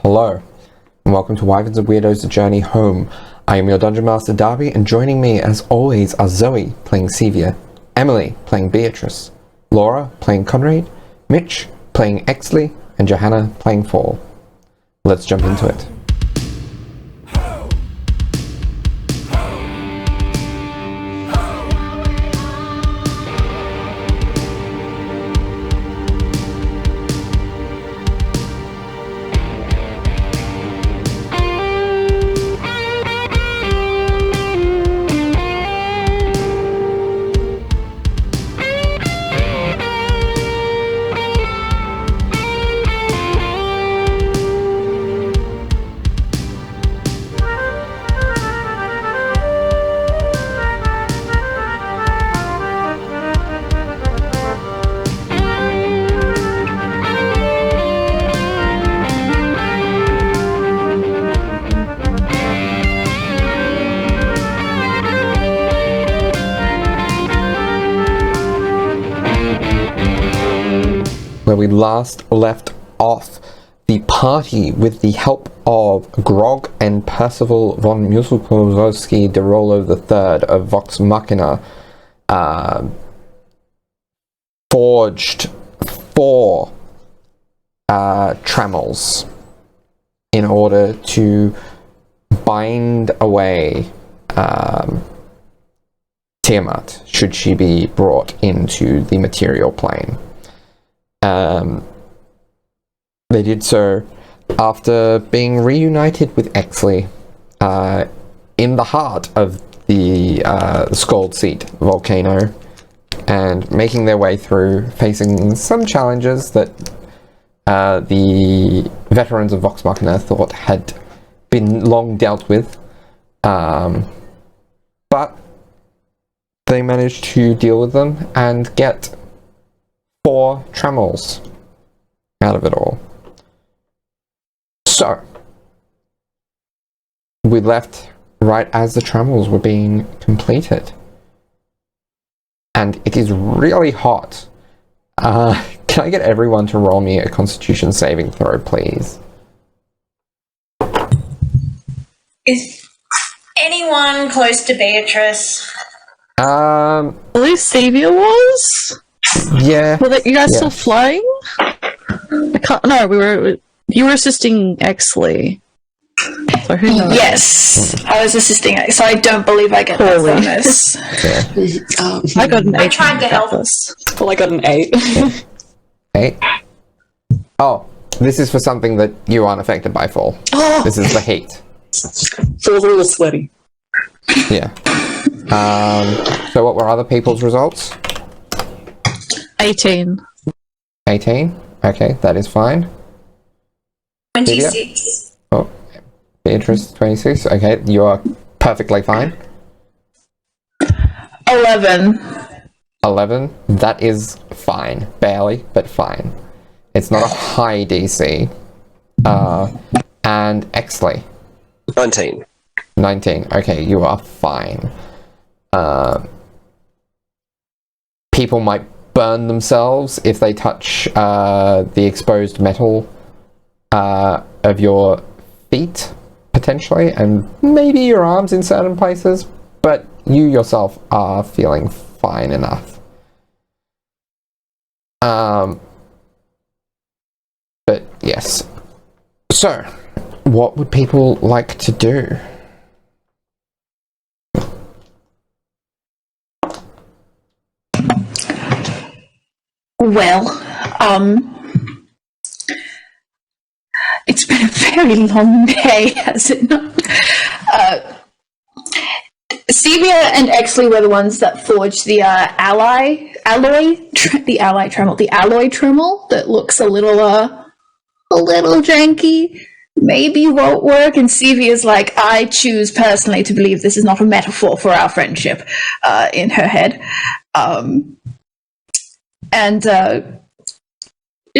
Hello, and welcome to Wyverns Weirdos, The Journey Home. I am your Dungeon Master Darby, and joining me as always are Zoe, playing Sevia, Emily, playing Beatrice, Laura, playing Conrad, Mitch, playing 𝗖𝗔𝗦𝗧, and Johanna, playing Fall. Let's jump into it. Where we last left off, the party, with the help of Grog and Percival von 𝗖𝗔𝗦𝗧 de Rollo III of Vox Machina, forged 4 trammels in order to bind away Tiamat, should she be brought into the material plane. They did so after being reunited with 𝗖𝗔𝗦𝗧 in the heart of the Scald Seat volcano, and making their way through, facing some challenges that the veterans of Vox Machina thought had been long dealt with, but they managed to deal with them and get 4 trammels out of it all. So, we left right as the trammels were being completed. And it is really hot. Can I get everyone to roll me a Constitution saving throw, please? Is anyone close to Beatrice? At least Sevia was? Yeah. Were you guys still flying? I can't. No, you were assisting 𝗖𝗔𝗦𝗧. So who knows? Yes, I was assisting it, so I don't believe I get that bonus. I got an 8. I tried to help. Well, I got an 8. 8? Oh, this is for something that you aren't affected by, Fall. Oh. This is the heat. Fall's a little sweaty. Yeah. So what were other people's results? 18. 18? Okay, that is fine. 26. Oh, Beatrice, 26. Okay, you are perfectly fine. 11. 11. That is fine. Barely, but fine. It's not a high DC. And 𝗖𝗔𝗦𝗧. 19. 19. Okay, you are fine. People might burn themselves if they touch the exposed metal of your feet, potentially, and maybe your arms in certain places, but you yourself are feeling fine enough. But yes. So, what would people like to do? Well, it's been a very long day, has it not? Sevia and 𝗖𝗔𝗦𝗧 were the ones that forged the alloy tremmel that looks a little janky. Maybe won't work. And Sevia's like, I choose personally to believe this is not a metaphor for our friendship, in her head. And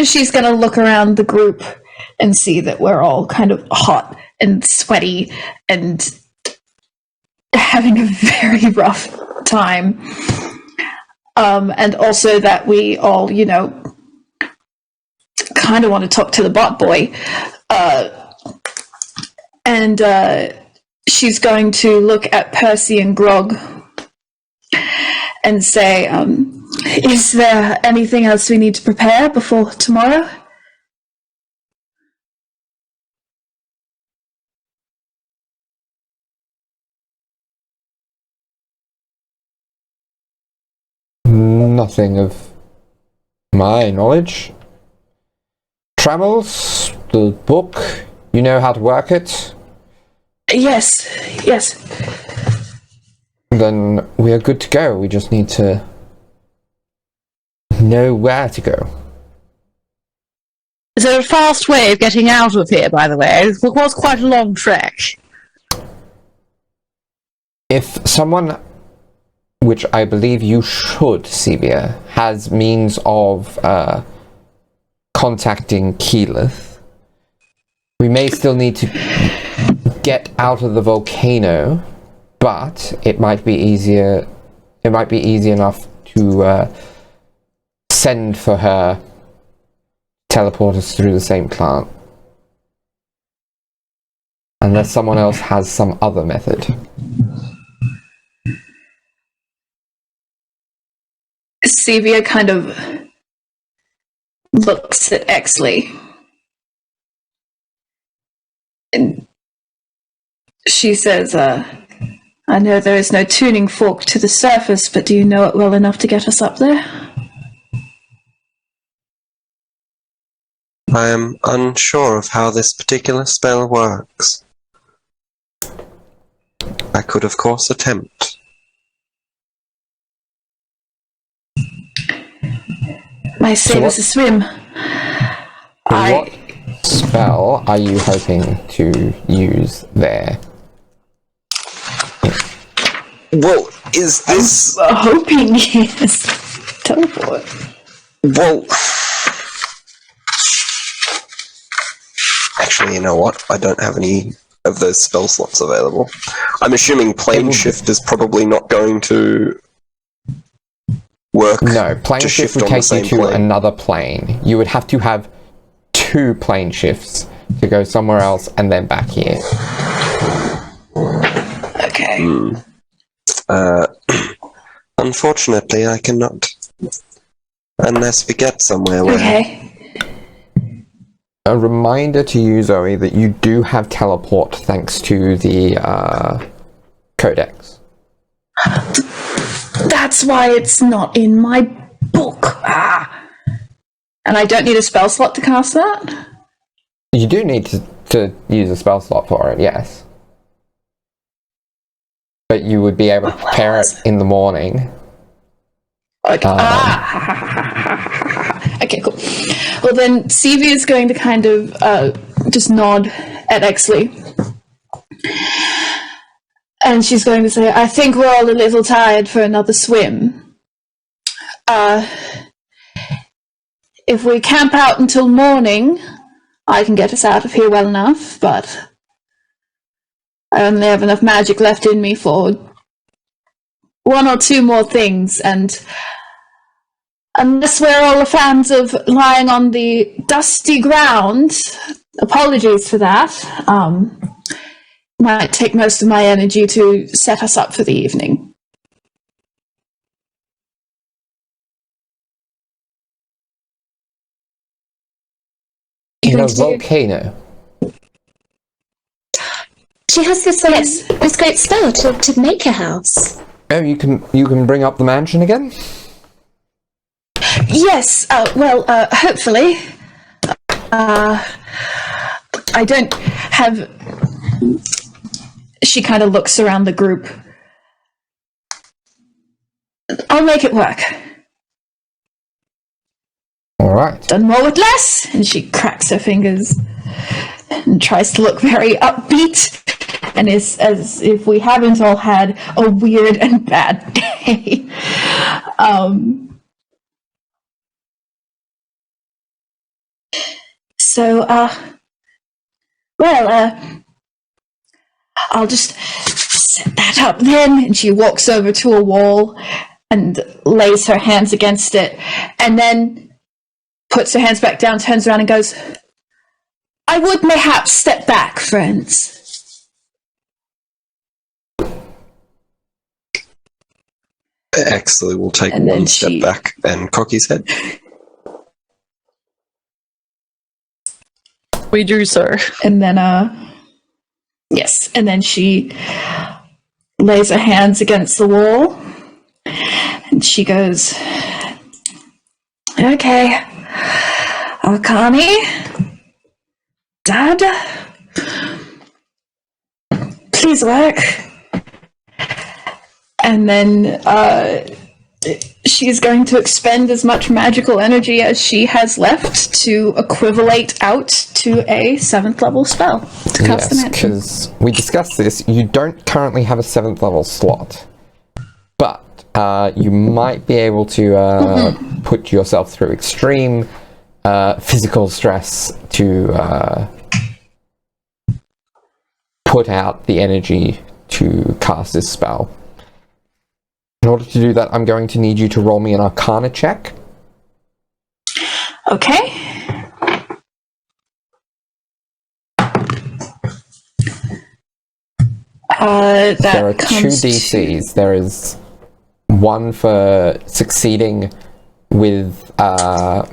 she's going to look around the group and see that we're all kind of hot and sweaty and having a very rough time. And also that we all, you know, kind of want to talk to the bot boy. And she's going to look at Percy and Grog and say, is there anything else we need to prepare before tomorrow? Nothing of my knowledge. Travels, the book, you know how to work it? Yes. Then we are good to go. We just need to know where to go. Is there a fast way of getting out of here, by the way? It was quite a long trek. If someone, which I believe you should, Sevia, has means of contacting Keyleth, we may still need to get out of the volcano, but it might be easier. It might be easy enough to send for her, teleport us through the same plant, unless someone else has some other method. Sevia kind of looks at 𝗖𝗔𝗦𝗧. And she says, I know there is no tuning fork to the surface, but do you know it well enough to get us up there? I am unsure of how this particular spell works. I could, of course, attempt. My sailor's a swim. What spell are you hoping to use there? Well, is this... I'm hoping yes. Teleport. Well... Actually, you know what? I don't have any of those spell slots available. I'm assuming plane shift is probably not going to work. No, plane to shift would on the take you same to plane. another plane. You would have to have 2 plane shifts to go somewhere else and then back here. Okay. Unfortunately, I cannot. Unless we get somewhere where... Okay. A reminder to you, Zoe, that you do have teleport thanks to the codex. That's why it's not in my book. Ah. And I don't need a spell slot to cast that? You do need to use a spell slot for it, yes. But you would be able to prepare it in the morning. Okay. Okay, cool. Well, then Sevia is going to kind of just nod at 𝗖𝗔𝗦𝗧. And she's going to say, I think we're all a little tired for another swim. If we camp out until morning, I can get us out of here well enough, but I only have enough magic left in me for 1 or 2 more things, and unless we're all fans of lying on the dusty ground, apologies for that, might take most of my energy to set us up for the evening. In a volcano. She has this this great spell to make a house. Oh, you can bring up the mansion again? Yes, hopefully. I don't have... She kind of looks around the group. I'll make it work. Alright. Done more with less. And she cracks her fingers and tries to look very upbeat, and is as if we haven't all had a weird and bad day. I'll just set that up then. And she walks over to a wall and lays her hands against it, and then puts her hands back down, turns around and goes, I would mayhaps step back, friends. Exley will take And then one step back and cock his head. We do, sir. And then, yes, and then she lays her hands against the wall, and she goes, "Okay, Alkani, Dad, please work." And then she's going to expend as much magical energy as she has left to equivalate out to a 7th level spell to cast the Yes, magic. because we discussed this. You don't currently have a 7th level slot, but you might be able to put yourself through extreme physical stress to put out the energy to cast this spell. In order to do that, I'm going to need you to roll me an Arcana check. Okay. There are 2 DCs. There is one for succeeding with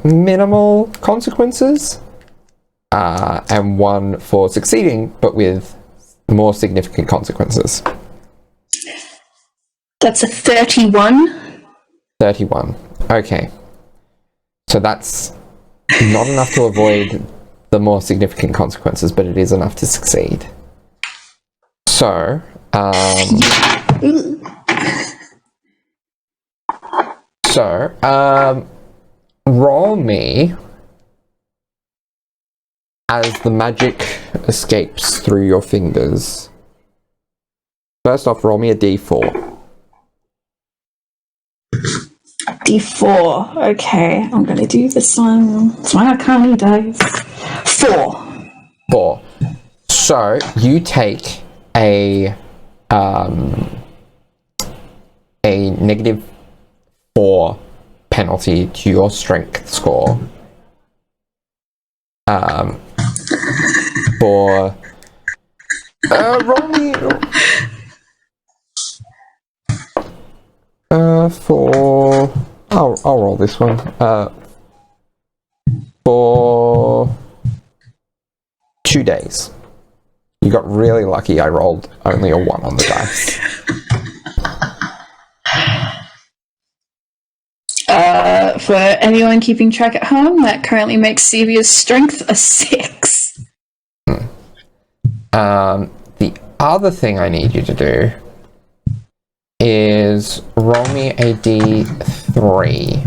minimal consequences, and one for succeeding but with more significant consequences. That's a 31. 31. Okay. So that's not enough to avoid the more significant consequences, but it is enough to succeed. So, roll me as the magic escapes through your fingers. First off, roll me a d4. D4. Okay, I'm gonna do this one. It's my Arcana dice. 4. 4. So you take a -4 penalty to your strength score. For roll me for I'll roll this one. For 2 days. You got really lucky. I rolled only a 1 on the dice. For anyone keeping track at home, that currently makes Sevia's strength a 6. The other thing I need you to do is roll me a d3.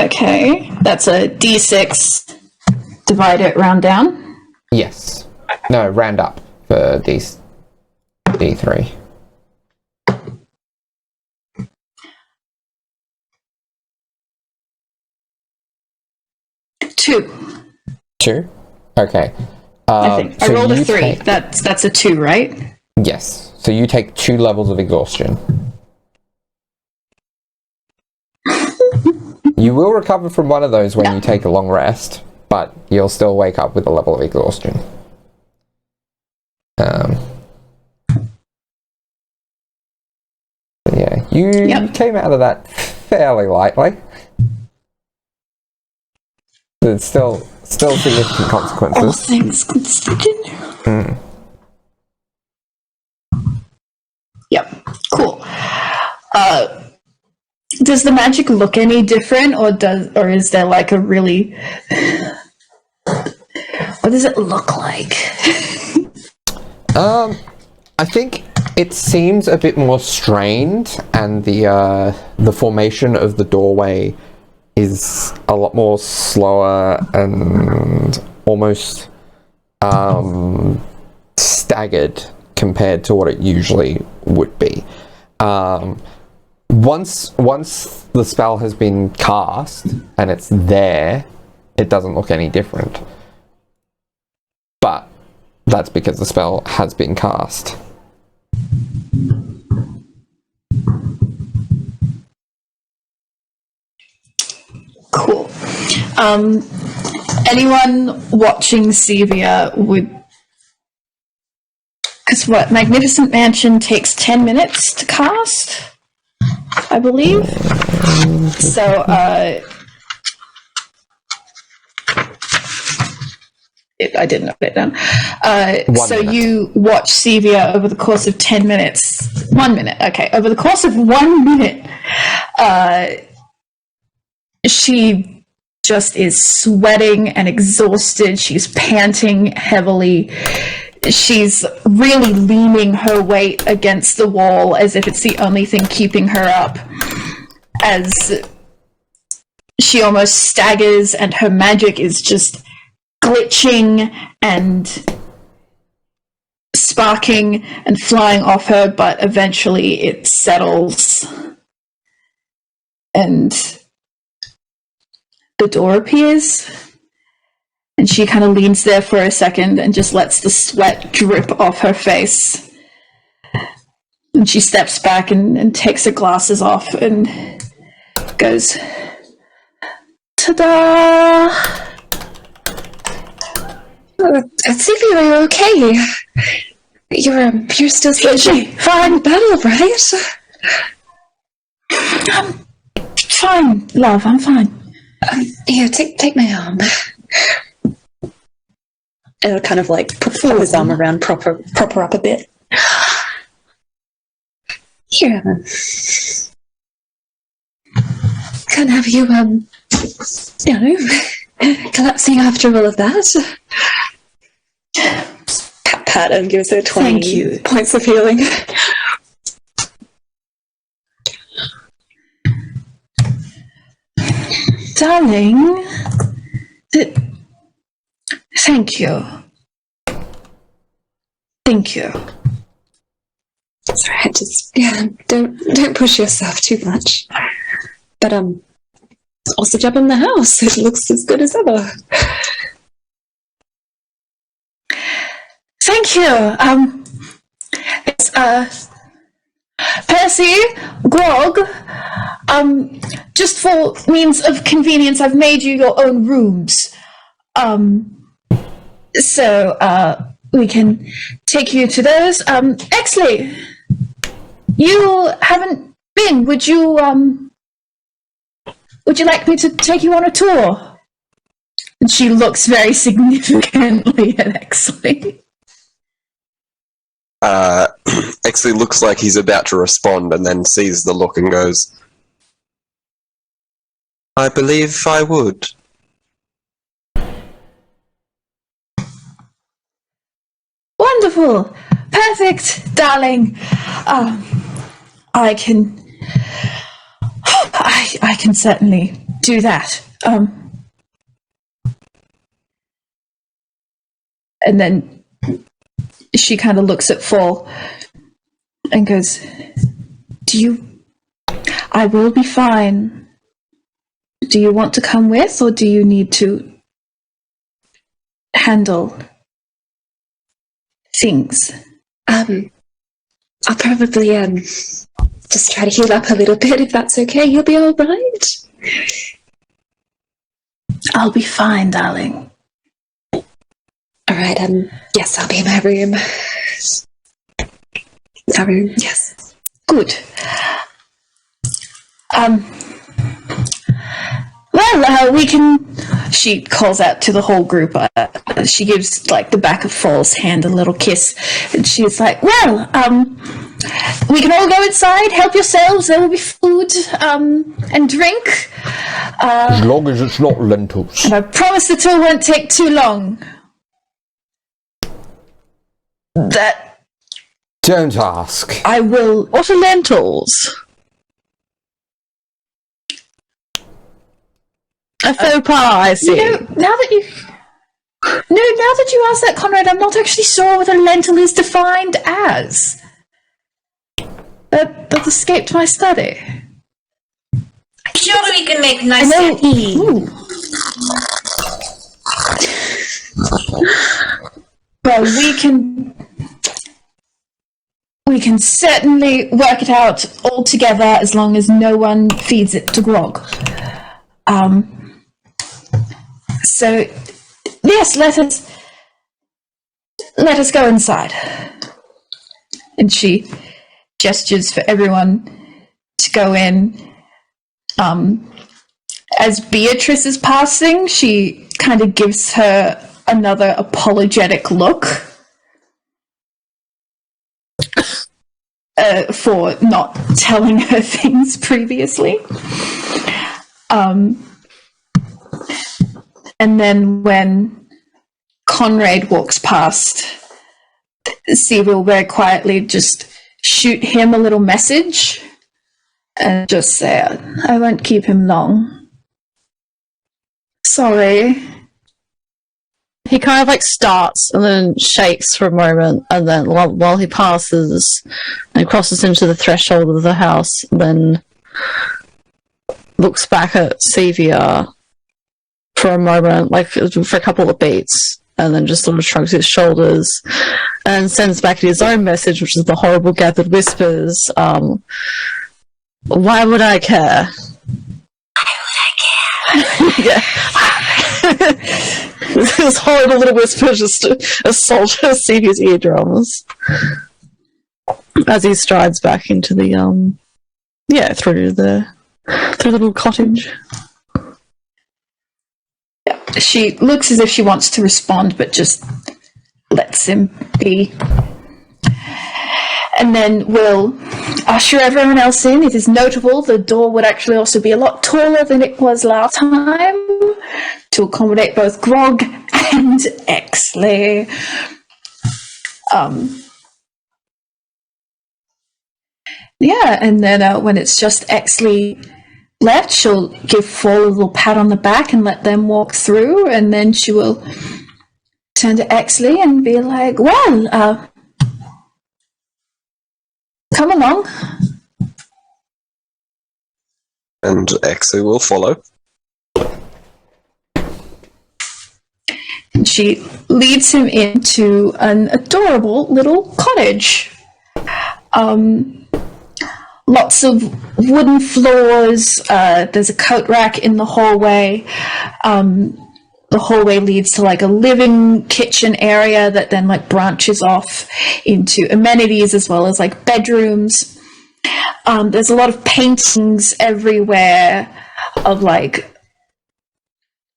Okay, that's a D6. Divide it, round down. Yes. No, round up for d3. Two. 2? Okay. I think I so rolled a you 3. take- That's a 2, right? Yes. So you take 2 levels of exhaustion. You will recover from one of those when you take a long rest, but you'll still wake up with a level of exhaustion. Yeah, you came out of that fairly lightly. There's still significant All consequences. things considered. Yep. Cool. Does the magic look any different, or is there like a really? What does it look like? I think it seems a bit more strained, and the formation of the doorway is a lot more slower and almost staggered compared to what it usually would be. Once the spell has been cast and it's there, it doesn't look any different. But that's because the spell has been cast. Cool. Anyone watching Sevia Because what? Magnificent Mansion takes 10 minutes to cast, I believe. So, I didn't note it down. So minute. you watch Sevia over the course of 10 minutes. 1 minute, okay. Over the course of 1 minute, she just is sweating and exhausted. She's panting heavily. She's really leaning her weight against the wall as if it's the only thing keeping her up. As she almost staggers and her magic is just glitching and sparking and flying off her, but eventually it settles. And the door appears. And she kind of leans there for a second and just lets the sweat drip off her face. And she steps back and takes her glasses off and goes, ta-da! Sophia, are you okay? You're still fine, battle, right? I'm fine, love, I'm fine. Here, take my arm. It'll kind of like put his arm around, proper up a bit. Here, can't have you, collapsing after all of that. Pat and gives her 20 Thank you. points of healing. Darling, thank you. Thank you. It's alright, just don't push yourself too much. But also job in the house. It looks as good as ever. Thank you. It's Percy, Grog. Just for means of convenience, I've made you your own rooms. So we can take you to those. Exley, you haven't been. Would you like me to take you on a tour? And she looks very significantly at Exley. Exley looks like he's about to respond and then sees the look and goes, I believe I would. Wonderful. Perfect, darling. I can certainly do that. And then she kind of looks at Fall and goes, I will be fine. Do you want to come with, or do you need to handle things? I'll probably just try to heal up a little bit if that's okay. You'll be all right. I'll be fine, darling. All right. Yes, I'll be in my room. Our room. Yes. Good. Well, we can... She calls out to the whole group. She gives, like, the back of Fall's hand a little kiss. And she's like, well, we can all go inside, help yourselves. There will be food and drink. As long as it's not lentils. And I promise the tour won't take too long. That Don't ask. I will... What are lentils? A faux pas, I see. now that you ask that, Conrad, I'm not actually sure what a lentil is defined as. That escaped my study. Surely we can make nice I know. tea. Well, we can certainly work it out all together as long as no one feeds it to Grog. So, yes, let us go inside. And she gestures for everyone to go in. As Beatrice is passing, she kind of gives her another apologetic look for not telling her things previously. And then when Conrad walks past, Siva will very quietly just shoot him a little message and just say, I won't keep him long. Sorry. He kind of like starts and then shakes for a moment, and then while he passes and crosses into the threshold of the house, then looks back at Sevia for a moment, like for a couple of beats, and then just sort of shrugs his shoulders and sends back his own message, which is the horrible gathered whispers. Why would I care? Yeah. This horrible little whisper just assaults Sevia's eardrums as he strides back into the through the little cottage. She looks as if she wants to respond, but just lets him be. And then we'll usher everyone else in. It is notable the door would actually also be a lot taller than it was last time to accommodate both Grog and Exley. And then when it's just Exley left, she'll give Fall a little pat on the back and let them walk through, and then she will turn to Exley and be like, well, come along. And Exley will follow. And she leads him into an adorable little cottage. Lots of wooden floors. There's a coat rack in the hallway. The hallway leads to like a living kitchen area that then like branches off into amenities as well as like bedrooms. There's a lot of paintings everywhere of like,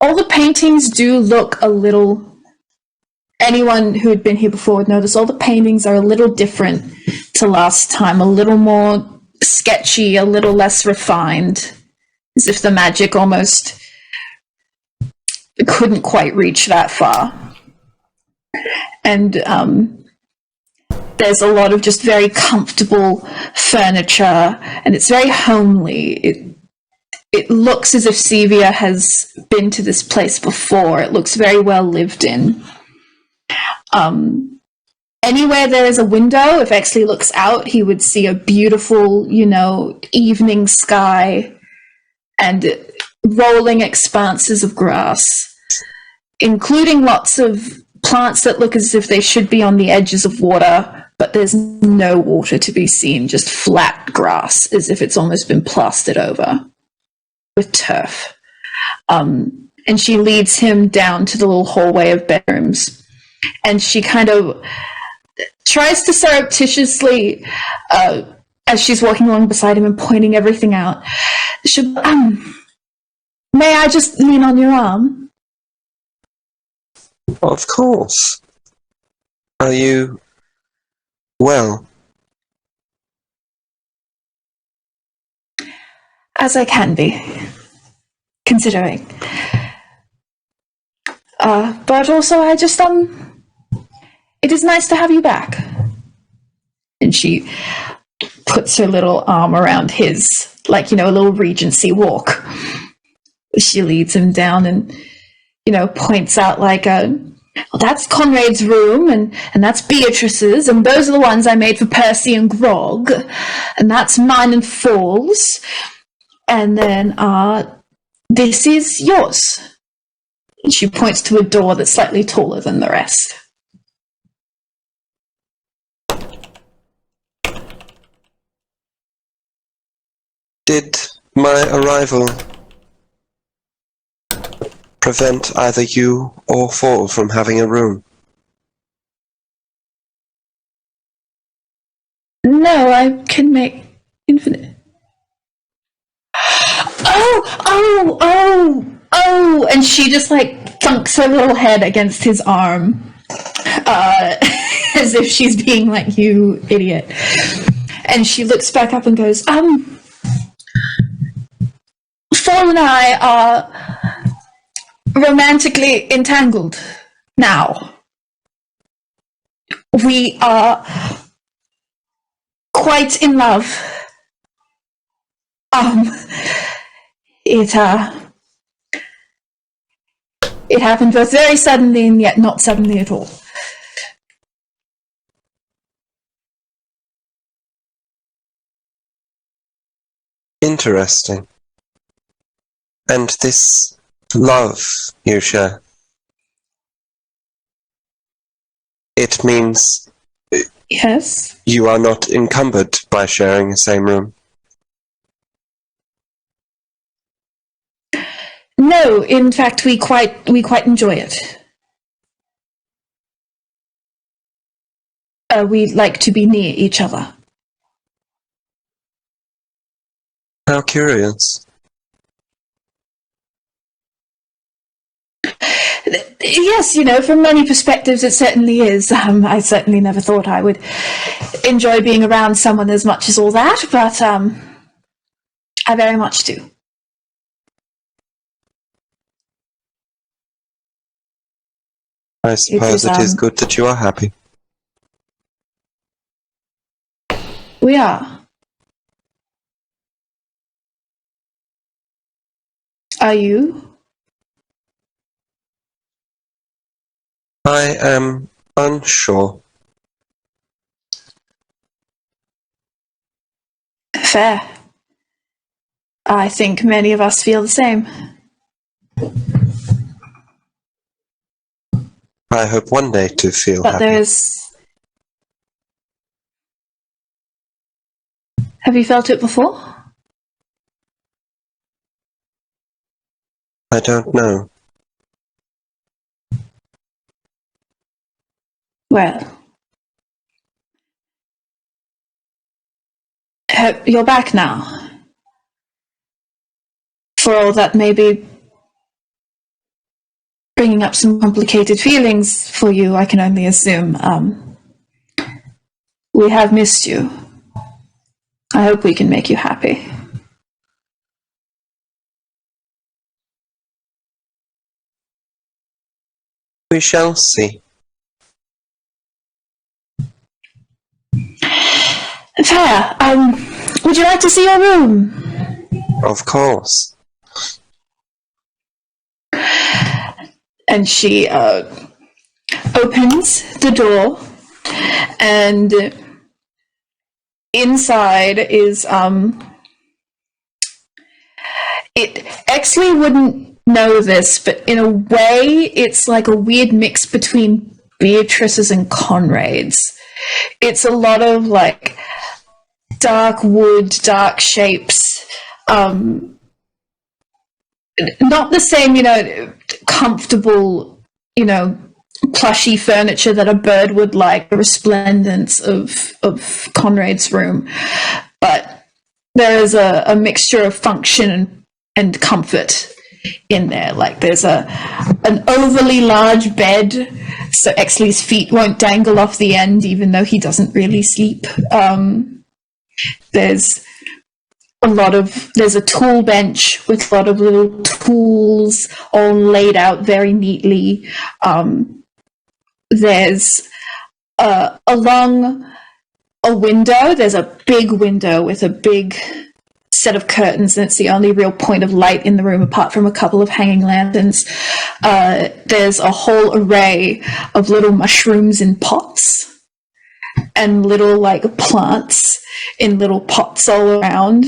all the paintings do look a little, anyone who had been here before would notice all the paintings are a little different to last time, a little more sketchy, a little less refined, as if the magic almost couldn't quite reach that far. And there's a lot of just very comfortable furniture, and it's very homely. It looks as if Sevia has been to this place before. It looks very well lived in. Anywhere there is a window, if Exley looks out, he would see a beautiful, evening sky and rolling expanses of grass, including lots of plants that look as if they should be on the edges of water, but there's no water to be seen, just flat grass, as if it's almost been plastered over with turf. And she leads him down to the little hallway of bedrooms, and she kind of tries to surreptitiously, as she's walking along beside him and pointing everything out, may I just lean on your arm? Of course. Are you well? As I can be, considering. But also I just, it is nice to have you back. And she puts her little arm around his, like, a little Regency walk. She leads him down and, points out like, well, that's Conrad's room, and that's Beatrice's, and those are the ones I made for Percy and Grog, and that's mine and Fall's, and then, this is yours. And she points to a door that's slightly taller than the rest. Did my arrival prevent either you or Fall from having a room? no, I can make infinite. Oh, and she just like thunks her little head against his arm, as if she's being like, you idiot. And she looks back up and goes, Fall and I are romantically entangled now. We are quite in love. It happened both very suddenly and yet not suddenly at all. Interesting. And this love you share, it means Yes. you are not encumbered by sharing the same room. No, in fact, we quite enjoy it. We like to be near each other. How curious. Yes, from many perspectives it certainly is. I certainly never thought I would enjoy being around someone as much as all that, but I very much do. I suppose it is good that you are happy. We are. Are you? I am unsure. Fair. I think many of us feel the same. I hope one day to feel But happy. Have you felt it before? I don't know. Well. You're back now. For all that may be bringing up some complicated feelings for you, I can only assume. We have missed you. I hope we can make you happy. We shall see. Fair. Would you like to see your room? Of course. And she opens the door, and inside is Exley wouldn't know this, but in a way it's like a weird mix between Beatrice's and Conrad's. It's a lot of like dark wood, dark shapes, not the same, comfortable, plushy furniture that a bird would like, the resplendence of Conrad's room. But there is a mixture of function and comfort in there. Like there's an overly large bed, so Exley's feet won't dangle off the end, even though he doesn't really sleep. There's a tool bench with a lot of little tools all laid out very neatly. There's along a window, there's a big window with a big set of curtains, and it's the only real point of light in the room apart from a couple of hanging lanterns. There's a whole array of little mushrooms in pots and little like plants in little pots all around.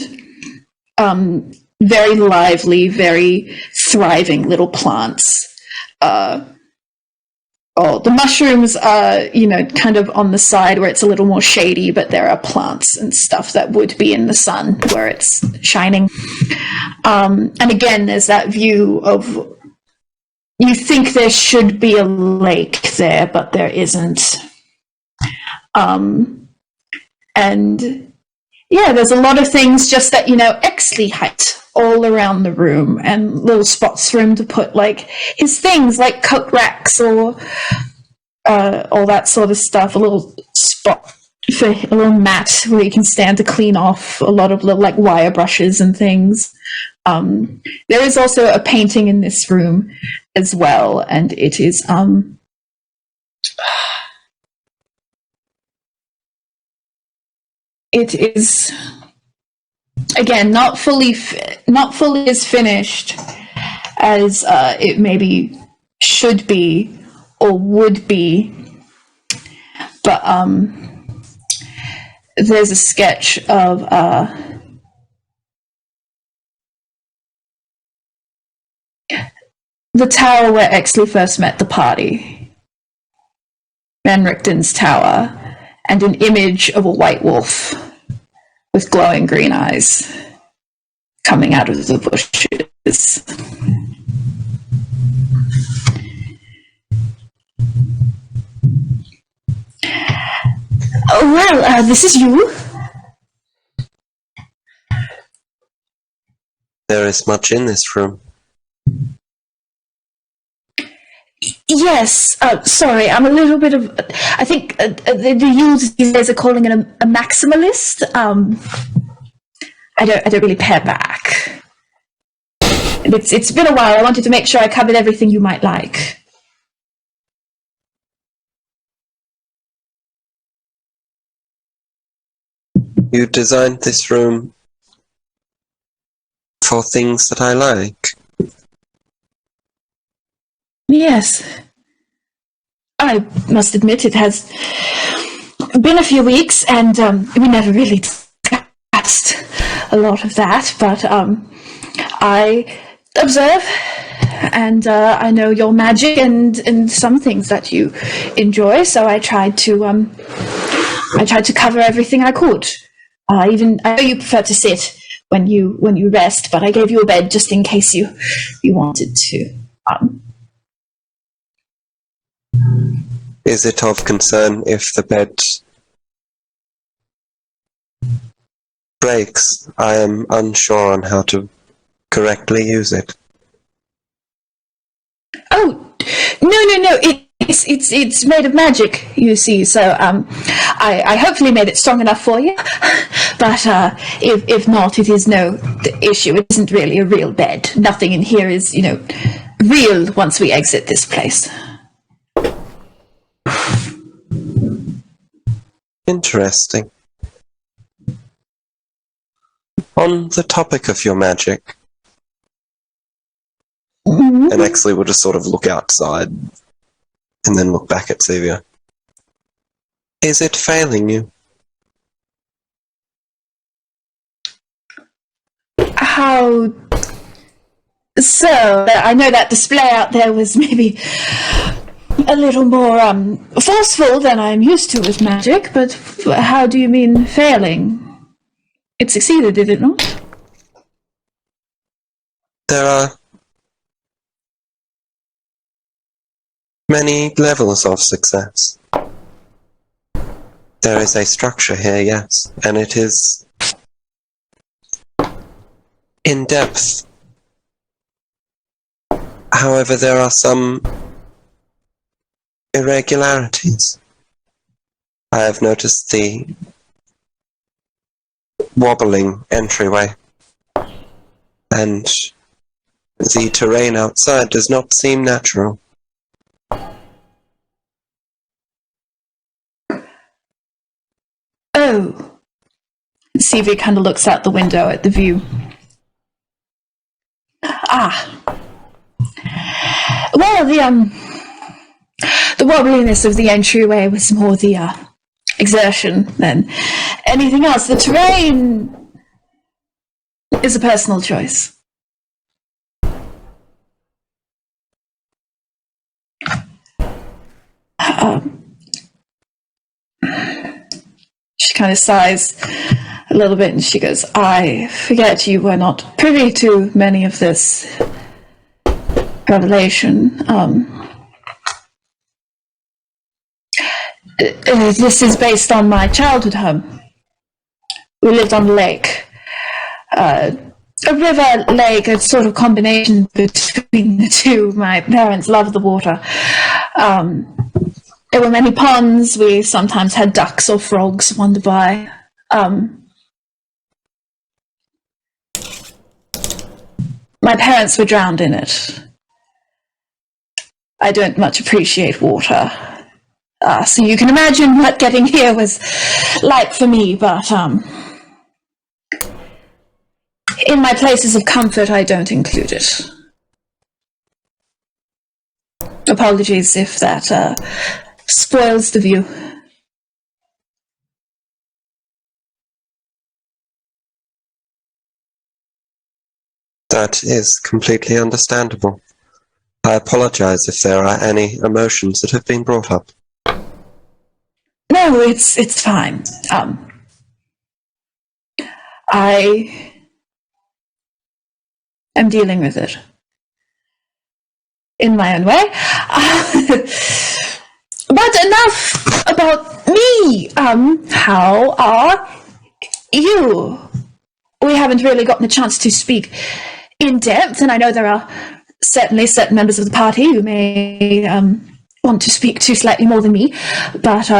Very lively, very thriving little plants. The mushrooms are, kind of on the side where it's a little more shady, but there are plants and stuff that would be in the sun where it's shining. And again, there's that view of, you think there should be a lake there, but there isn't. And And yeah, there's a lot of things just at, Exley height all around the room, and little spots for him to put like his things, like coat racks or all that sort of stuff. A little spot for a little mat where he can stand to clean off. A lot of little like wire brushes and things. There is also a painting in this room as well, and it is it is again not fully as finished as it maybe should be or would be, but there's a sketch of the tower where Exley first met the party, Van Richten's tower, and an image of a white wolf with glowing green eyes coming out of the bushes. Oh, well, this is you. There is much in this room. Yes, sorry, I'm a little bit of... I think the youths these days are calling it a maximalist. I don't really pair back. It's been a while. I wanted to make sure I covered everything you might like. You designed this room for things that I like. Yes. I must admit it has been a few weeks, and we never really discussed a lot of that, but I observe, and I know your magic and some things that you enjoy, so I tried to cover everything I could. I know you prefer to sit when you rest, but I gave you a bed just in case you wanted to. Is it of concern if the bed breaks? I am unsure on how to correctly use it. Oh, no! It's made of magic, you see. So I hopefully made it strong enough for you. But if not, it is no issue. It isn't really a real bed. Nothing in here is, real once we exit this place. Interesting. On the topic of your magic, and Exley will just sort of look outside and then look back at Sevia. Is it failing you? How so? I know that display out there was maybe a little more forceful than I'm used to with magic, but how do you mean failing? It succeeded, did it not? There are many levels of success. There is a structure here, yes, and it is in depth. However, there are some irregularities. I have noticed the wobbling entryway, and the terrain outside does not seem natural. Oh. Sevia kind of looks out the window at the view. Well, the wobbliness of the entryway was more the exertion than anything else. The terrain is a personal choice. She kind of sighs a little bit and she goes, I forget you were not privy to many of this revelation. This is based on my childhood home. we lived on a lake. A river, lake, a sort of combination between the two. My parents loved the water. There were many ponds. We sometimes had ducks or frogs wander by. My parents were drowned in it. I don't much appreciate water. So you can imagine what getting here was like for me, but in my places of comfort, I don't include it. Apologies if that spoils the view. That is completely understandable. I apologize if there are any emotions that have been brought up. No, it's fine. I am dealing with it in my own way. But enough about me. How are you? We haven't really gotten a chance to speak in depth, and I know there are certainly certain members of the party who may want to speak to slightly more than me, but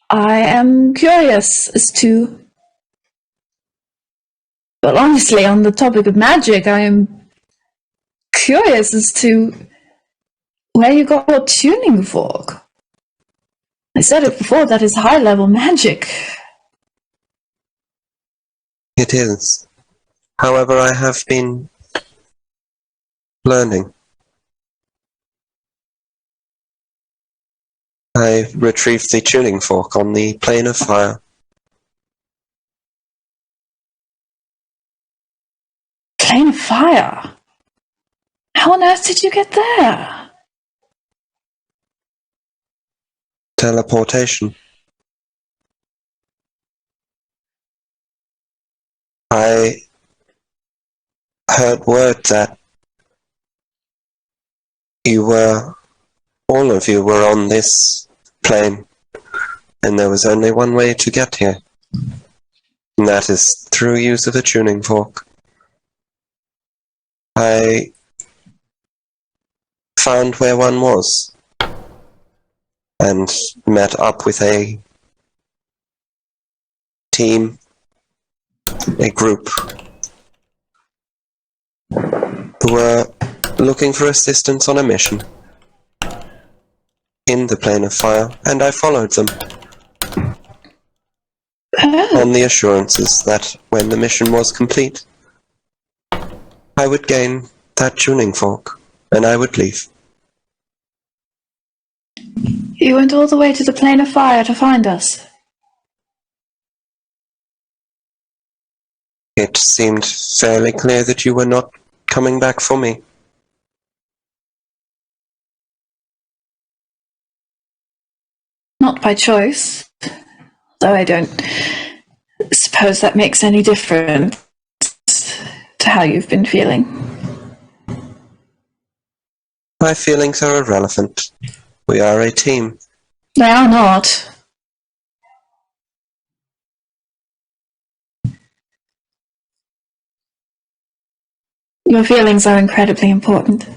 I am curious as to... Well, honestly, on the topic of magic, I am curious as to where you got your tuning fork. I said it before, that is high-level magic. It is. However, I have been learning. I retrieved the tuning fork on the plane of fire. Plane of fire? How on earth did you get there? Teleportation. I heard word that all of you were on this plane, and there was only one way to get here, and that is through use of a tuning fork. I found where one was, and met up with a team, a group, who were looking for assistance on a mission in the plane of fire, and I followed them on the assurances that when the mission was complete, I would gain that tuning fork, and I would leave. You went all the way to the plane of fire to find us? It seemed fairly clear that you were not coming back for me. Not by choice, though I don't suppose that makes any difference to how you've been feeling. My feelings are irrelevant. We are a team. They are not. Your feelings are incredibly important.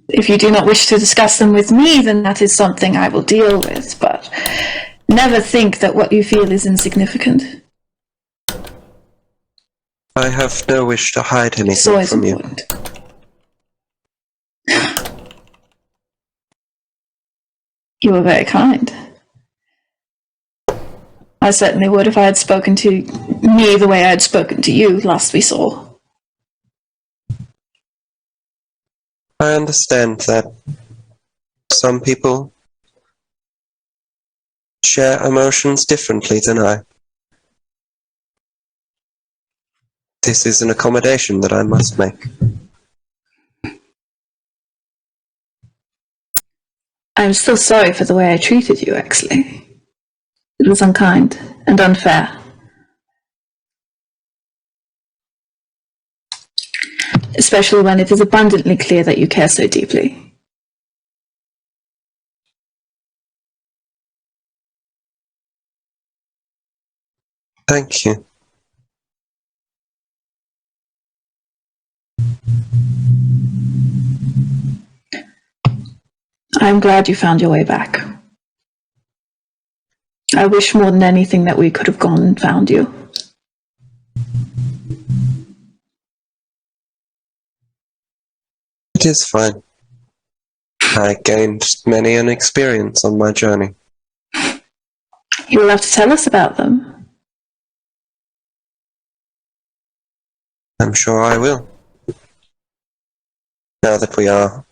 If you do not wish to discuss them with me, then that is something I will deal with, but never think that what you feel is insignificant. I have no wish to hide It's anything always from you. important. You were very kind. I certainly would if I had spoken to me the way I had spoken to you last we saw. I understand that some people share emotions differently than I. This is an accommodation that I must make. I'm still sorry for the way I treated you, actually. It was unkind and unfair. Especially when it is abundantly clear that you care so deeply. Thank you. I'm glad you found your way back. I wish more than anything that we could have gone and found you. It is fine. I gained many an experience on my journey. You will have to tell us about them. I'm sure I will. Now that we are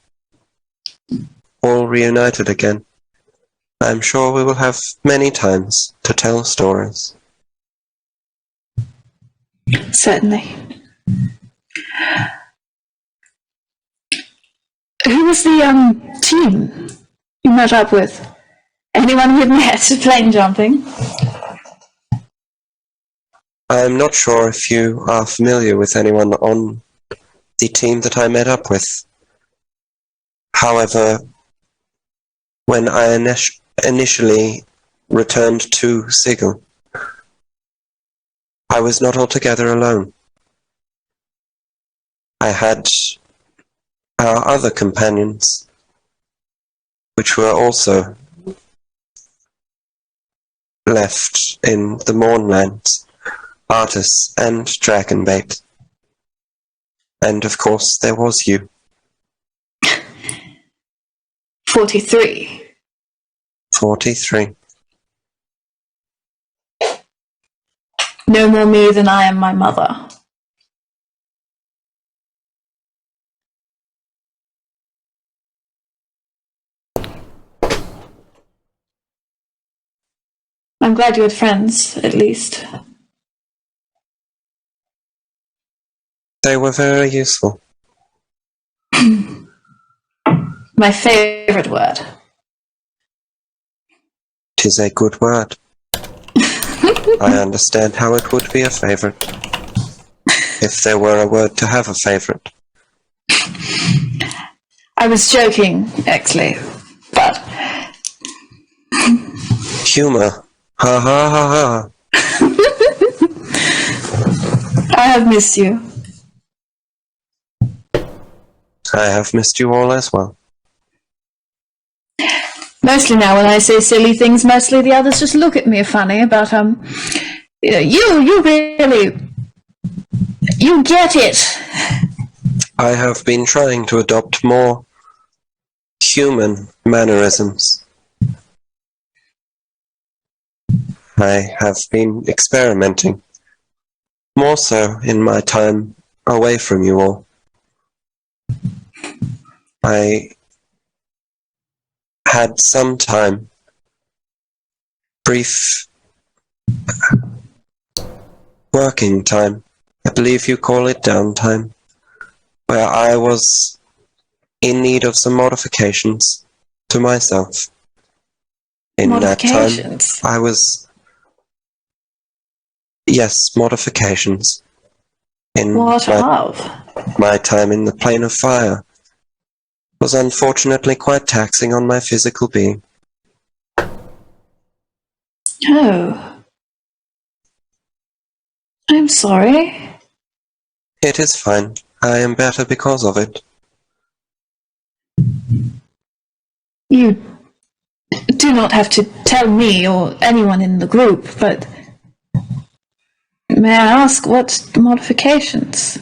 all reunited again, I'm sure we will have many times to tell stories. Certainly. Who was the team you met up with? Anyone you've met plane jumping? I'm not sure if you are familiar with anyone on the team that I met up with. However, when I initially returned to 𝗖𝗔𝗦𝗧, I was not altogether alone. I had our other companions, which were also left in the Mournlands, 𝗖𝗔𝗦𝗧 and Dragonbait. And of course there was you. 43. 43. No more me than I am my mother. I'm glad you had friends, at least. They were very useful. My favorite word. Tis a good word. I understand how it would be a favorite. If there were a word to have a favorite. I was joking, actually, but Humor. Ha ha ha ha. I have missed you. I have missed you all as well. Mostly now when I say silly things, mostly the others just look at me funny, but, you really, you get it. I have been trying to adopt more human mannerisms. I have been experimenting, more so in my time away from you all. I had some time, brief working time, I believe you call it downtime, where I was in need of some modifications to myself. In that time, Modifications? I was... Yes, modifications. In What of? my time in the plane of fire was unfortunately quite taxing on my physical being. Oh. I'm sorry. It is fine. I am better because of it. You do not have to tell me or anyone in the group, but may I ask what modifications?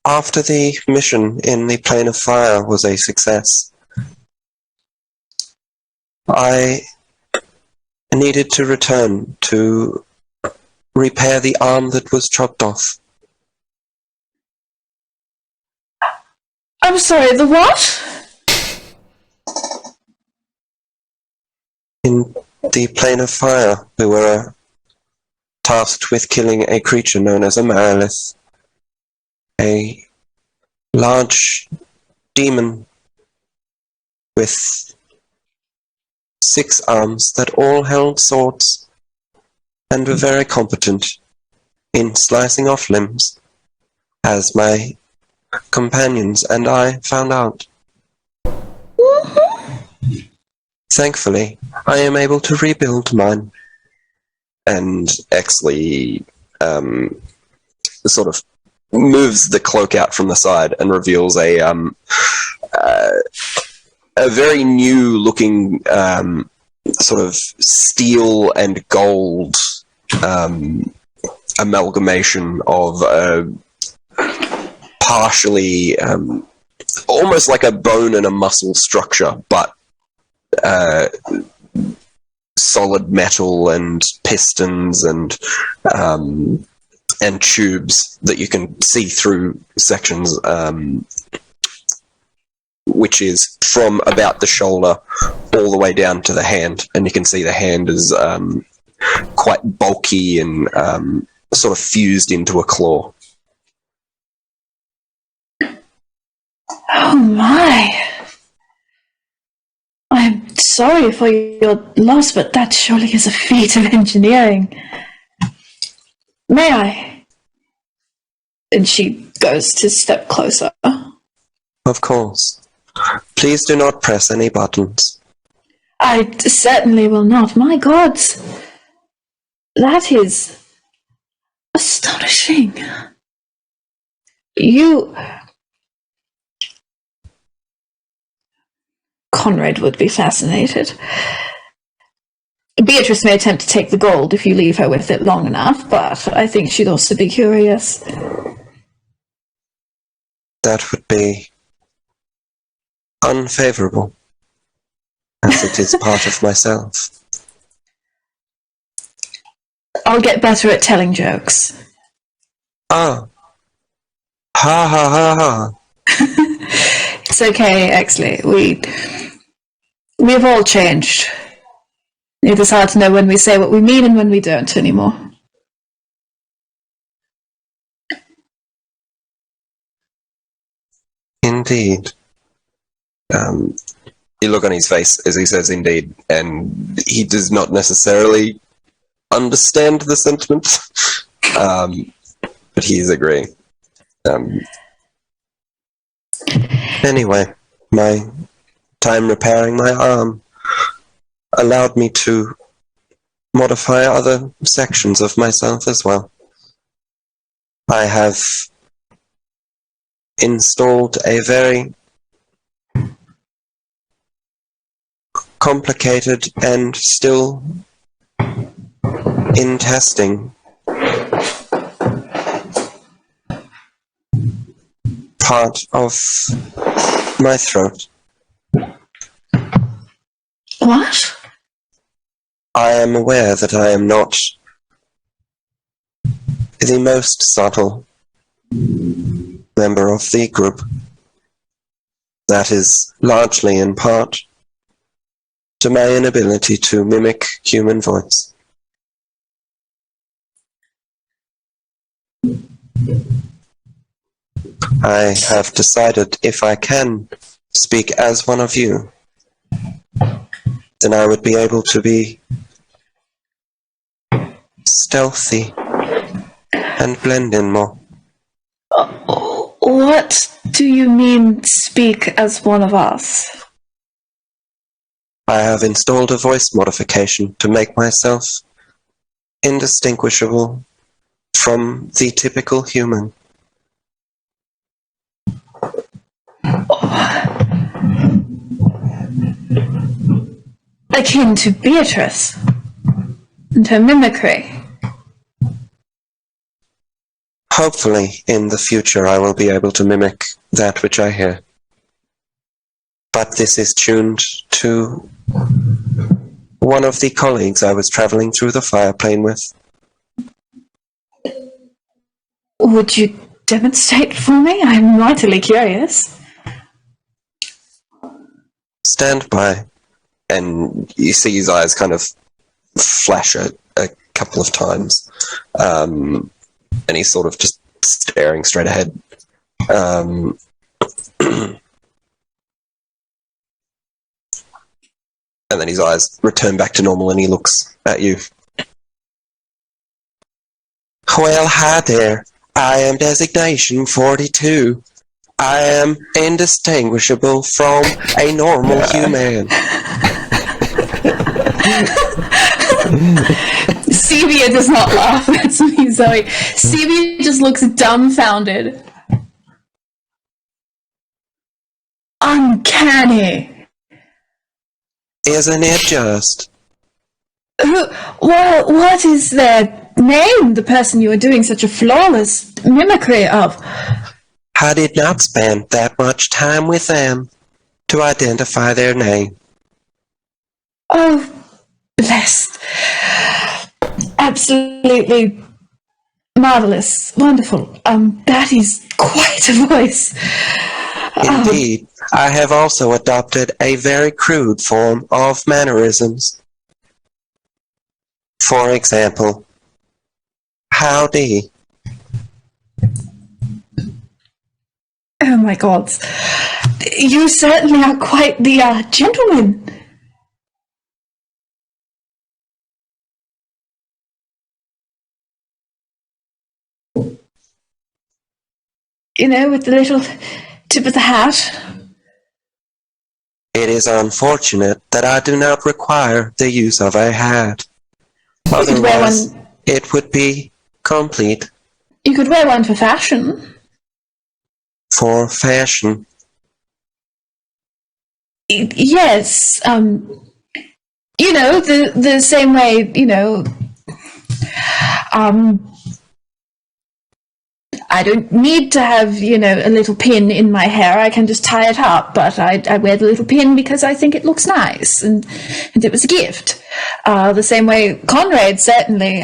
After the mission in the plane of fire was a success, I needed to return to repair the arm that was chopped off. I'm sorry, the what? In the plane of fire, we were tasked with killing a creature known as a 𝗖𝗔𝗦𝗧, a large demon with 6 arms that all held swords and were very competent in slicing off limbs, as my companions and I found out. thankfully, I am able to rebuild mine. And 𝗖𝗔𝗦𝗧 sort of moves the cloak out from the side and reveals a very new-looking sort of steel and gold amalgamation of partially almost like a bone and a muscle structure, but solid metal and pistons and tubes that you can see through sections, which is from about the shoulder all the way down to the hand, and you can see the hand is quite bulky and sort of fused into a claw. Oh my! I'm sorry for your loss, but that surely is a feat of engineering. May I? And she goes to step closer. Of course. Please do not press any buttons. I certainly will not. My God! That is astonishing. Conrad would be fascinated. Beatrice may attempt to take the gold if you leave her with it long enough, but I think she'd also be curious. That would be unfavorable, as it is part of myself. I'll get better at telling jokes. Ah. Ha ha ha ha. It's okay, 𝗖𝗔𝗦𝗧. We've all changed. It is hard to know when we say what we mean and when we don't anymore. Indeed. You look on his face as he says indeed, and he does not necessarily understand the sentiment, but he is agreeing. Anyway, my time repairing my arm allowed me to modify other sections of myself as well. I have installed a very complicated and still in testing part of my throat. What? I am aware that I am not the most subtle member of the group. That is largely in part to my inability to mimic human voice. I have decided if I can speak as one of you, then I would be able to be stealthy and blend in more. What do you mean, speak as one of us? I have installed a voice modification to make myself indistinguishable from the typical human. Akin to Beatrice and her mimicry. Hopefully, in the future, I will be able to mimic that which I hear. But this is tuned to one of the colleagues I was traveling through the fire plane with. Would you demonstrate for me? I'm mightily curious. Stand by. And you see his eyes kind of flash a couple of times. And he's sort of just staring straight ahead. And then his eyes return back to normal and he looks at you. Well, hi there. I am designation 42. I am indistinguishable from a normal human. Sevia does not laugh. That's me, Zoe. Sevia just looks dumbfounded. Uncanny. Isn't it just? Well, what is their name, the person you are doing such a flawless mimicry of? I did not spend that much time with them to identify their name. Oh, blessed. Absolutely marvelous. Wonderful. That is quite a voice. Indeed, I have also adopted a very crude form of mannerisms. For example, howdy. Oh my god. You certainly are quite the gentleman. You know, with the little tip of the hat. It is unfortunate that I do not require the use of a hat. You could wear Otherwise, one. it would be complete. You could wear one for fashion. For fashion. Yes. You know, the same way, you know, I don't need to have, you know, a little pin in my hair. I can just tie it up, but I wear the little pin because I think it looks nice, and it was a gift. The same way Conrad certainly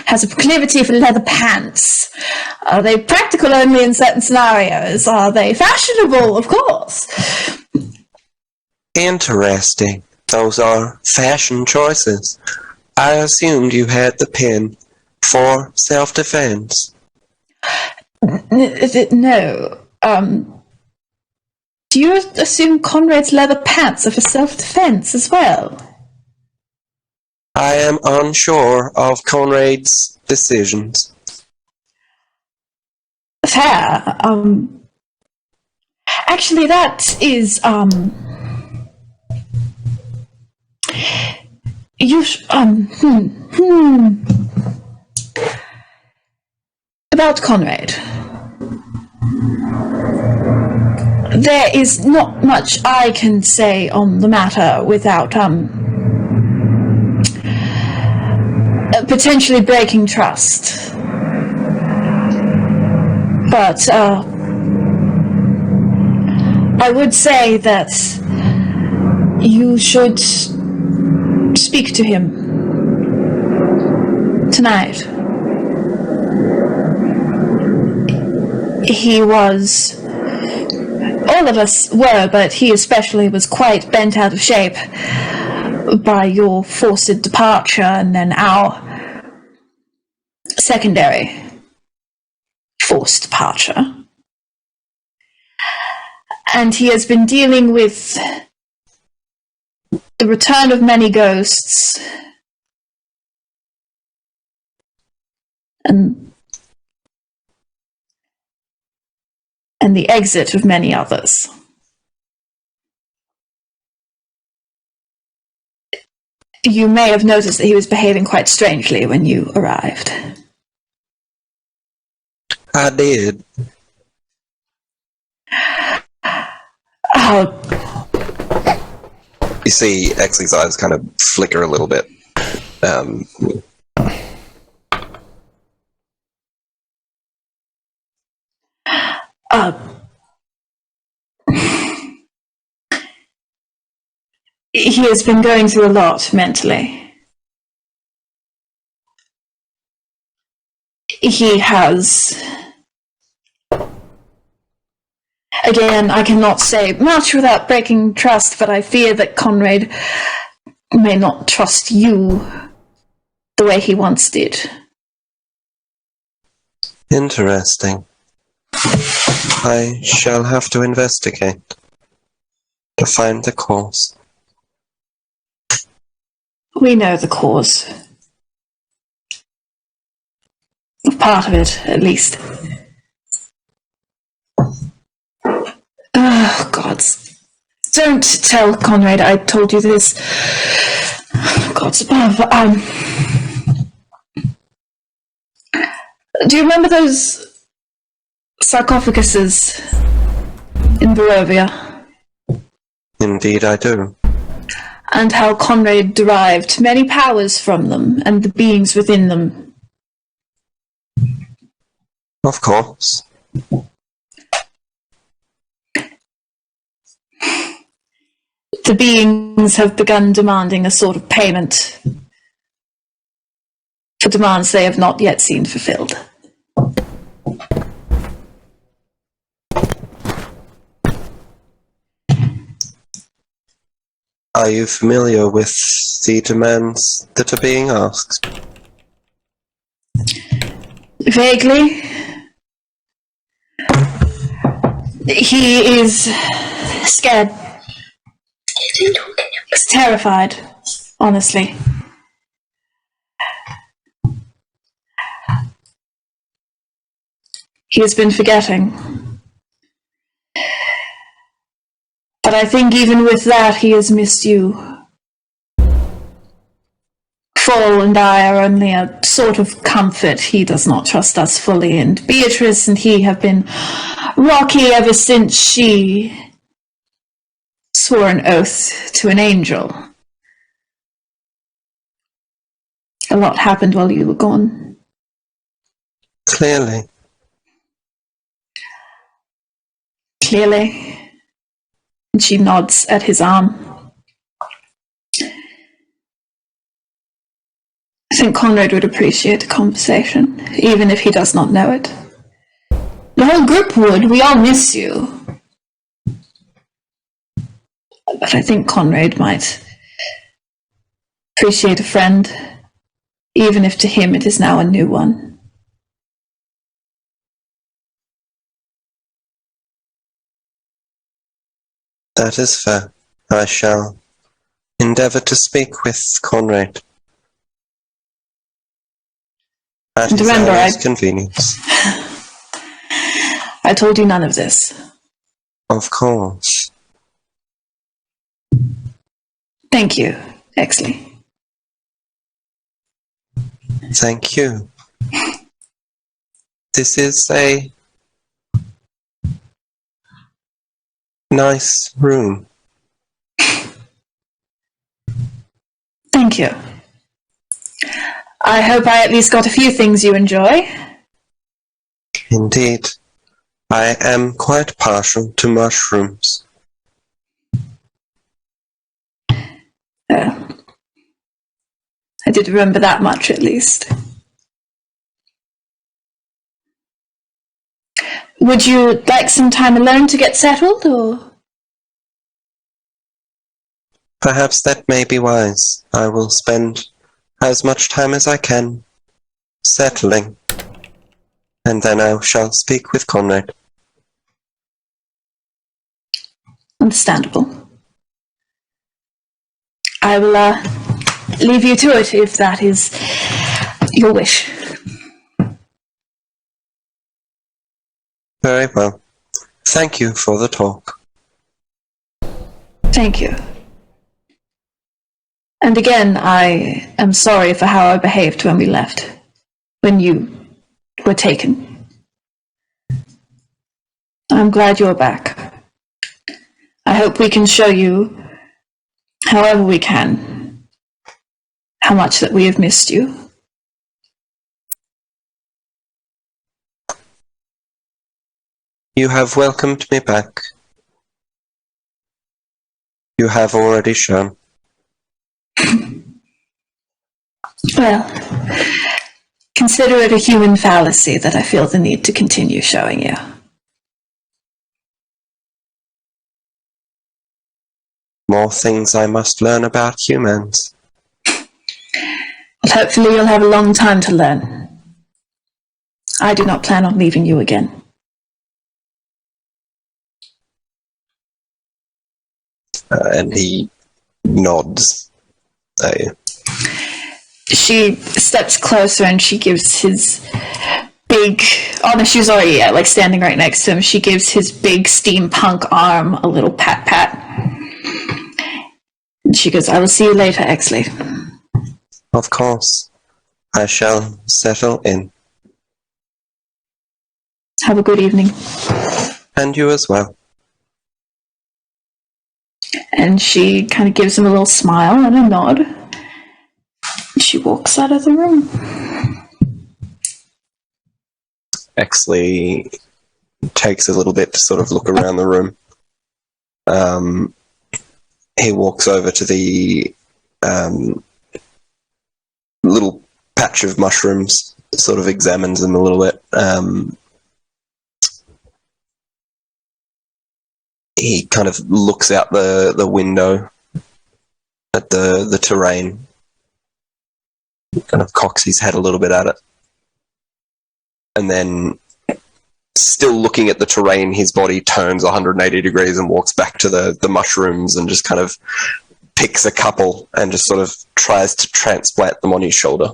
has a proclivity for leather pants. Are they practical only in certain scenarios? Are they fashionable? Of course. Interesting. Those are fashion choices. I assumed you had the pin for self-defense. No. Do you assume Conrad's leather pants are for self-defense as well? I am unsure of Conrad's decisions. Fair. Actually, that is, you, About Conrad. There is not much I can say on the matter without, potentially breaking trust. But, I would say that you should speak to him tonight. He was, all of us were, but he especially was quite bent out of shape by your forced departure and then our secondary forced departure. And he has been dealing with the return of many ghosts and the exit of many others. You may have noticed that he was behaving quite strangely when you arrived. I did. Oh, You see Exley's eyes kind of flicker a little bit. He has been going through a lot mentally. He has... Again, I cannot say much without breaking trust, but I fear that Conrad may not trust you the way he once did. Interesting. I shall have to investigate to find the cause. We know the cause. Part of it, at least. Oh, gods. Don't tell Conrad I told you this. Gods above. Do you remember those sarcophaguses in Barovia? Indeed I do. And how Conrad derived many powers from them and the beings within them? Of course. The beings have begun demanding a sort of payment for demands they have not yet seen fulfilled. Are you familiar with the demands that are being asked? Vaguely. He is scared. He's terrified, honestly. He has been forgetting. But I think even with that, he has missed you. Fall and I are only a sort of comfort. He does not trust us fully, and Beatrice and he have been rocky ever since she swore an oath to an angel. A lot happened while you were gone. Clearly. Clearly. And she nods at his arm. I think Conrad would appreciate a conversation, even if he does not know it. The whole group would. We all miss you. But I think Conrad might appreciate a friend, even if to him it is now a new one. That is fair. I shall endeavour to speak with Conrad at his Remember, earliest convenience. I told you none of this. Of course. Thank you, Exley. Thank you. This is a nice room. Thank you. I hope I at least got a few things you enjoy. Indeed. I am quite partial to mushrooms. I did remember that much, at least. Would you like some time alone to get settled, or...? Perhaps that may be wise. I will spend as much time as I can settling, and then I shall speak with Conrad. Understandable. I will, leave you to it, if that is your wish. Very well. Thank you for the talk. Thank you. And again, I am sorry for how I behaved when we left, when you were taken. I'm glad you're back. I hope we can show you, however we can, how much that we have missed you. You have welcomed me back. You have already shown. Well, consider it a human fallacy that I feel the need to continue showing you. More things I must learn about humans. Well, hopefully you'll have a long time to learn. I do not plan on leaving you again. And he nods. She steps closer and she gives his big, oh no, she was already standing right next to him. She gives his big steampunk arm a little pat-pat. She goes, I will see you later, Exley. Of course. I shall settle in. Have a good evening. And you as well. And she kind of gives him a little smile and a nod. She walks out of the room. Exley takes a little bit to sort of look around the room. He walks over to the little patch of mushrooms, sort of examines them a little bit. He kind of looks out the window at the terrain, kind of cocks his head a little bit at it, and then, still looking at the terrain, his body turns 180 degrees and walks back to the mushrooms and just kind of picks a couple and just sort of tries to transplant them on his shoulder.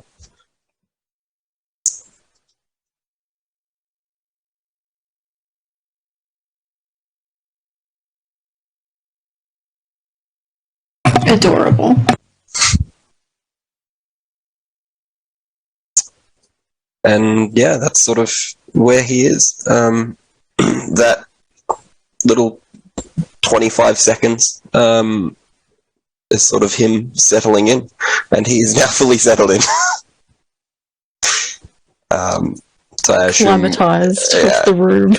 Adorable. And yeah, that's sort of where he is. That little 25 seconds is sort of him settling in, and he is now fully settled in. So I assume, Climatized with the room.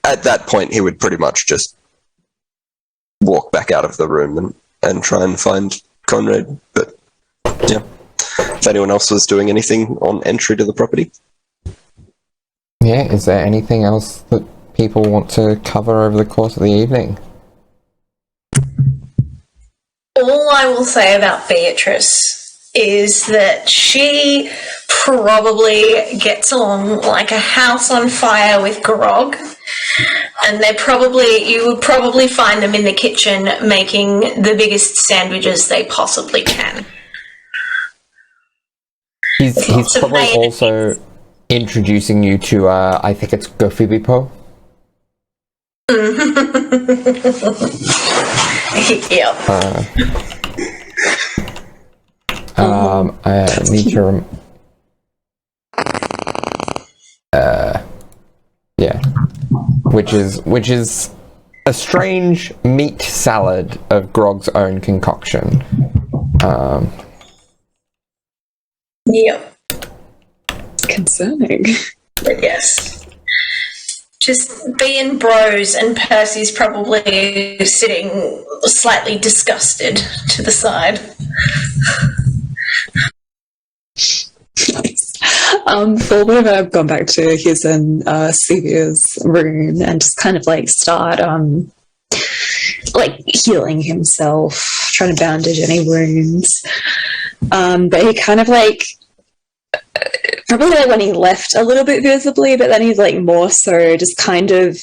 at that point, he would pretty much just walk back out of the room and try and find Conrad. But yeah, if anyone else was doing anything on entry to the property. Yeah, is there anything else that people want to cover over the course of the evening? All I will say about Beatrice is that she probably gets along like a house on fire with Grog, and you would probably find them in the kitchen making the biggest sandwiches they possibly can. He's probably also introducing you to, I think it's Gofibipo. Yep. I need to yeah, which is a strange meat salad of Grog's own concoction. Yep. Concerning. But yes. Just being bros, and Percy's probably sitting slightly disgusted to the side. Fulber and I have gone back to his and Sevia's room and just kind of like start like healing himself, trying to bandage any wounds. But he kind of like probably like when he left a little bit visibly, but then he's like more so just kind of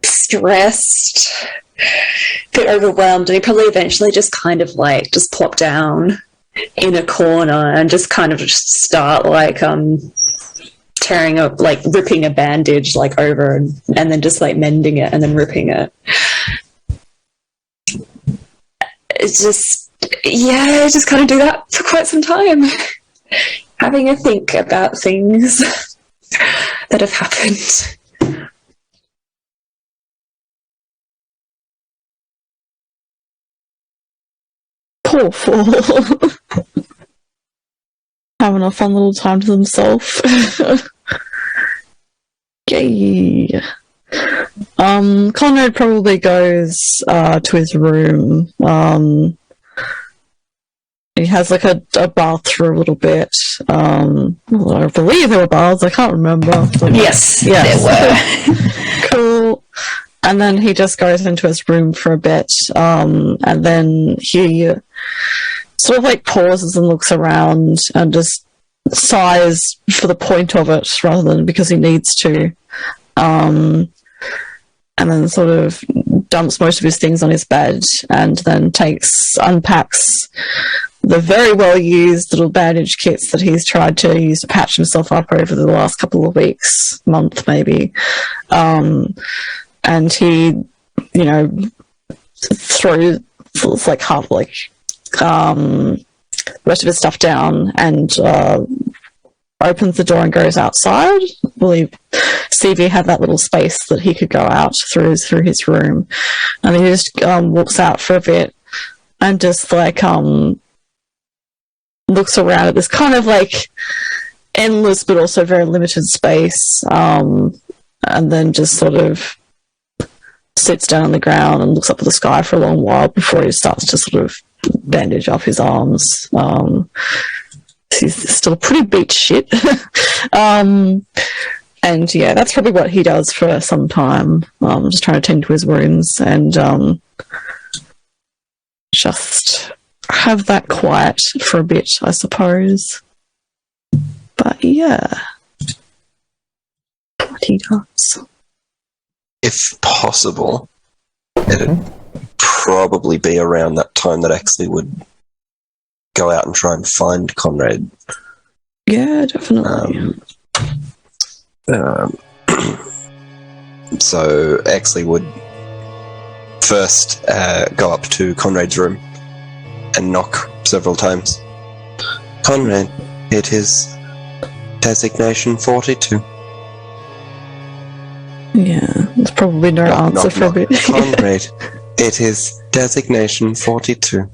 stressed, a bit overwhelmed, and he probably eventually just kind of like just plop down in a corner and just kind of just start like tearing up, like ripping a bandage like over and then just like mending it and then ripping it. It's just, yeah, just kind of do that for quite some time. Having a think about things that have happened. Poor fool. Having a fun little time to themselves. Yay. Conrad probably goes to his room. He has like a bath for a little bit. I believe there were baths, I can't remember. Yes, yes. There were. Cool. And then he just goes into his room for a bit, and then he sort of like pauses and looks around and just sighs for the point of it rather than because he needs to. And then sort of dumps most of his things on his bed and then unpacks the very well-used little bandage kits that he's tried to use to patch himself up over the last couple of weeks, month maybe. And he, throws it's like half like the rest of his stuff down and opens the door and goes outside. I believe CV had that little space that he could go out through his room, and he just walks out for a bit and just like looks around at this kind of like endless but also very limited space, and then just sort of sits down on the ground and looks up at the sky for a long while before he starts to sort of bandage up his arms. He's still pretty beat shit. And yeah, that's probably what he does for some time. Just trying to tend to his wounds and just have that quiet for a bit, I suppose. But yeah, what he does. If possible, it'd probably be around that time that Exley would go out and try and find Conrad. Yeah, definitely. So Exley would first go up to Conrad's room and knock several times. Conrad, it is designation 42. Yeah, there's probably no answer for a bit. Conrad, it is designation 42.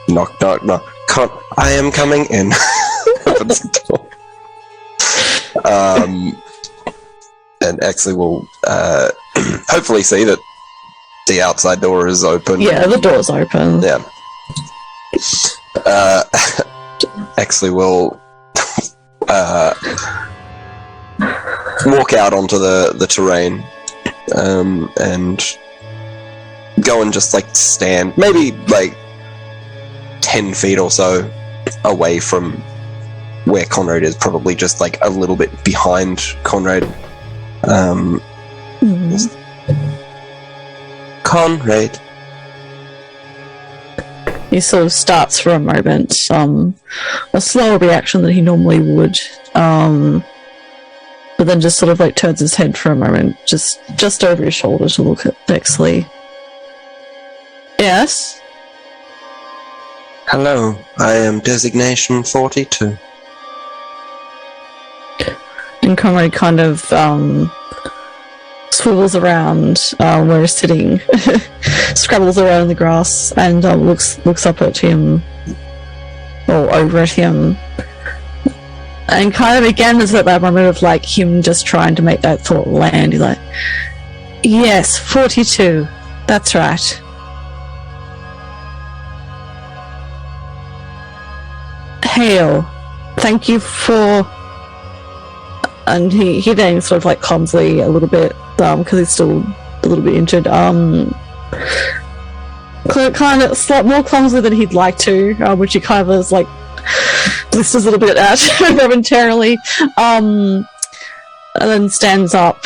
Knock, knock, knock. I am coming in. Opens the door. And Exley will hopefully see that the outside door is open. Yeah, the door's open. Yeah. Exley will walk out onto the terrain and go and just like stand maybe like 10 feet or so away from where Conrad is, probably just like a little bit behind Conrad. Conrad. He sort of starts for a moment, a slower reaction than he normally would, but then just sort of like turns his head for a moment, just over his shoulder to look at Exley. Yes? Hello, I am designation 42. And Conrad kind of swivels around where he's sitting, scrabbles around in the grass, and looks up at him, or over at him. And kind of again, there's that moment of like him just trying to make that thought land. He's like, yes, 42. That's right. Hail. Thank you for... And he then sort of like clumsily a little bit, because he's still a little bit injured, kind of more clumsily than he'd like to, which he kind of is like blisters a little bit at momentarily, and then stands up.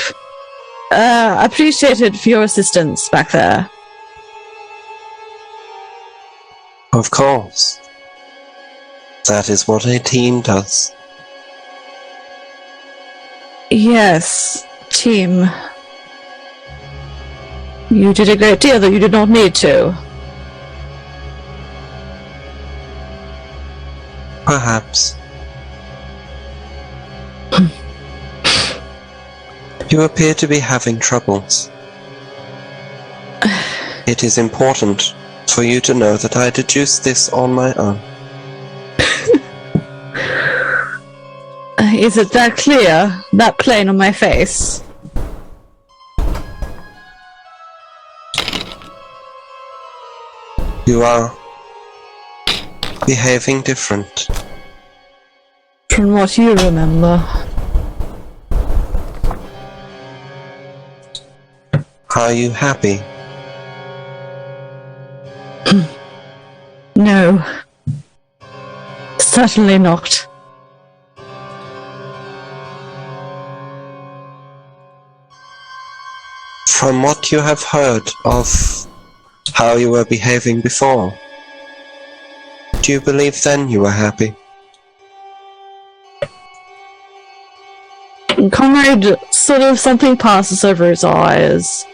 Appreciated for your assistance back there. Of course. That is what a team does. Yes, team. You did a great deal, though you did not need to. Perhaps. You appear to be having troubles. It is important for you to know that I deduced this on my own. Is it that clear? That plain on my face? You are behaving different. From what you remember. Are you happy? No. Certainly not. From what you have heard of how you were behaving before, do you believe then you were happy? Comrade, sort of something passes over his eyes.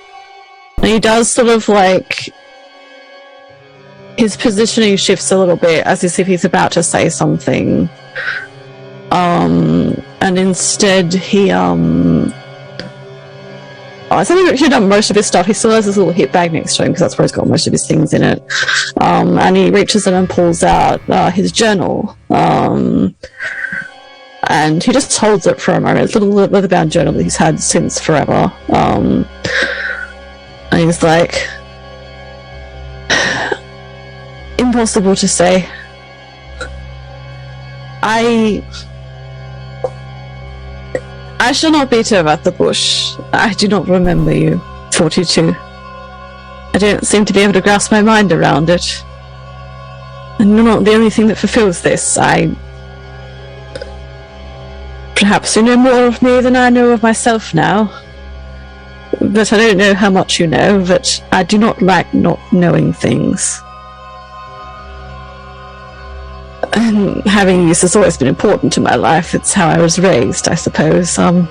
And he does sort of like... His positioning shifts a little bit as if he's about to say something. And instead he, I think he's done most of his stuff. He still has this little hip bag next to him because that's where he's got most of his things in it. And he reaches in and pulls out his journal. And he just holds it for a moment. It's a little leather-bound journal that he's had since forever. And he's like, impossible to say. I shall not beat about the bush. I do not remember you, 42. I don't seem to be able to grasp my mind around it. And you're not the only thing that fulfills this. Perhaps you know more of me than I know of myself now. But I don't know how much you know, but I do not like not knowing things. And having use has always been important to my life. It's how I was raised, I suppose. So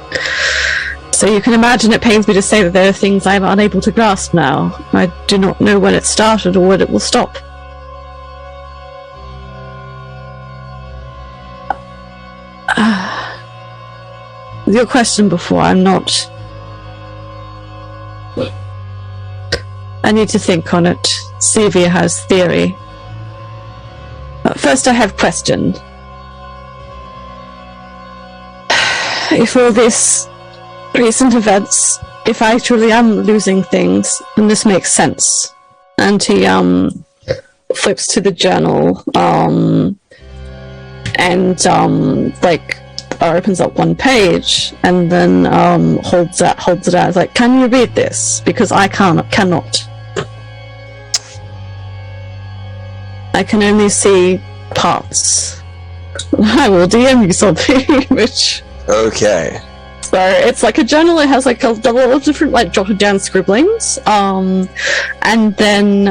you can imagine it pains me to say that there are things I am unable to grasp now. I do not know when it started or when it will stop. Your question before, I need to think on it. Sevia has theory. First I have question. If all these recent events, if I truly am losing things, then this makes sense. And he flips to the journal and opens up one page and then holds it out. It's like, can you read this? Because I cannot. I can only see parts. I will DM you something, which... Okay. So it's like a journal. It has like a lot of different like jotted down scribblings, and then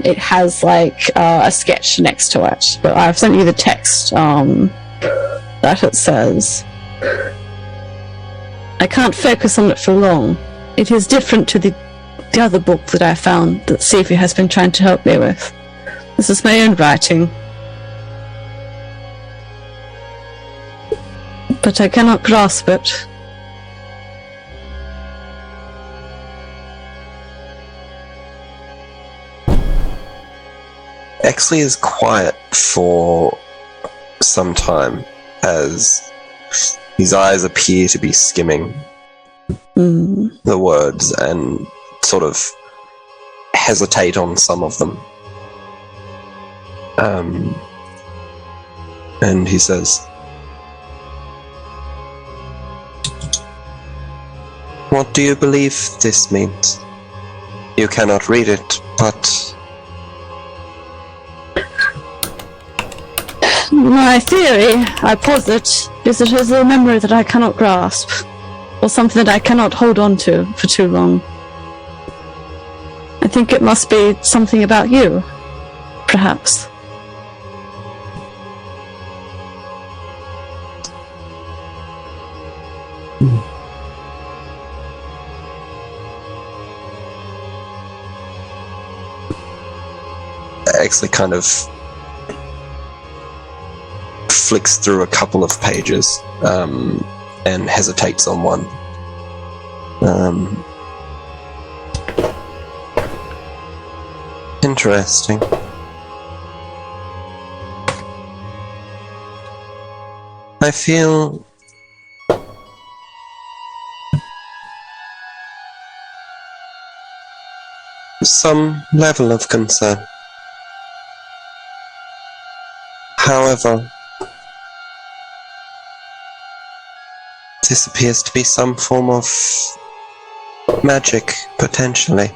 it has like a sketch next to it. But I've sent you the text that it says. I can't focus on it for long. It is different to the other book that I found that Sevia has been trying to help me with. This is my own writing. But I cannot grasp it. Exley is quiet for some time as his eyes appear to be skimming the words and sort of hesitate on some of them. And he says, "What do you believe this means? You cannot read it, but..." My theory, I posit, is it is a memory that I cannot grasp, or something that I cannot hold on to for too long. I think it must be something about you, perhaps. Exley kind of flicks through a couple of pages and hesitates on one. Interesting. I feel some level of concern. However, this appears to be some form of magic, potentially.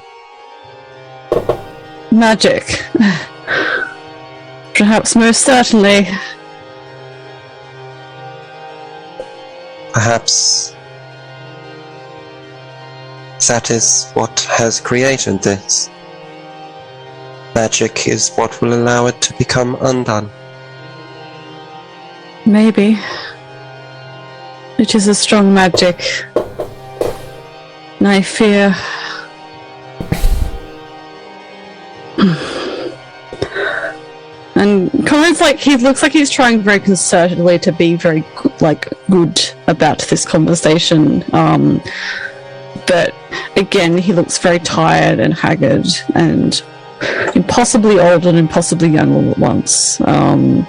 Magic. Perhaps most certainly. Perhaps that is what has created this. Magic is what will allow it to become undone. Maybe. It is a strong magic. And I fear it's like he looks like he's trying very concertedly to be very good about this conversation. But again, he looks very tired and haggard and impossibly old and impossibly young all at once. And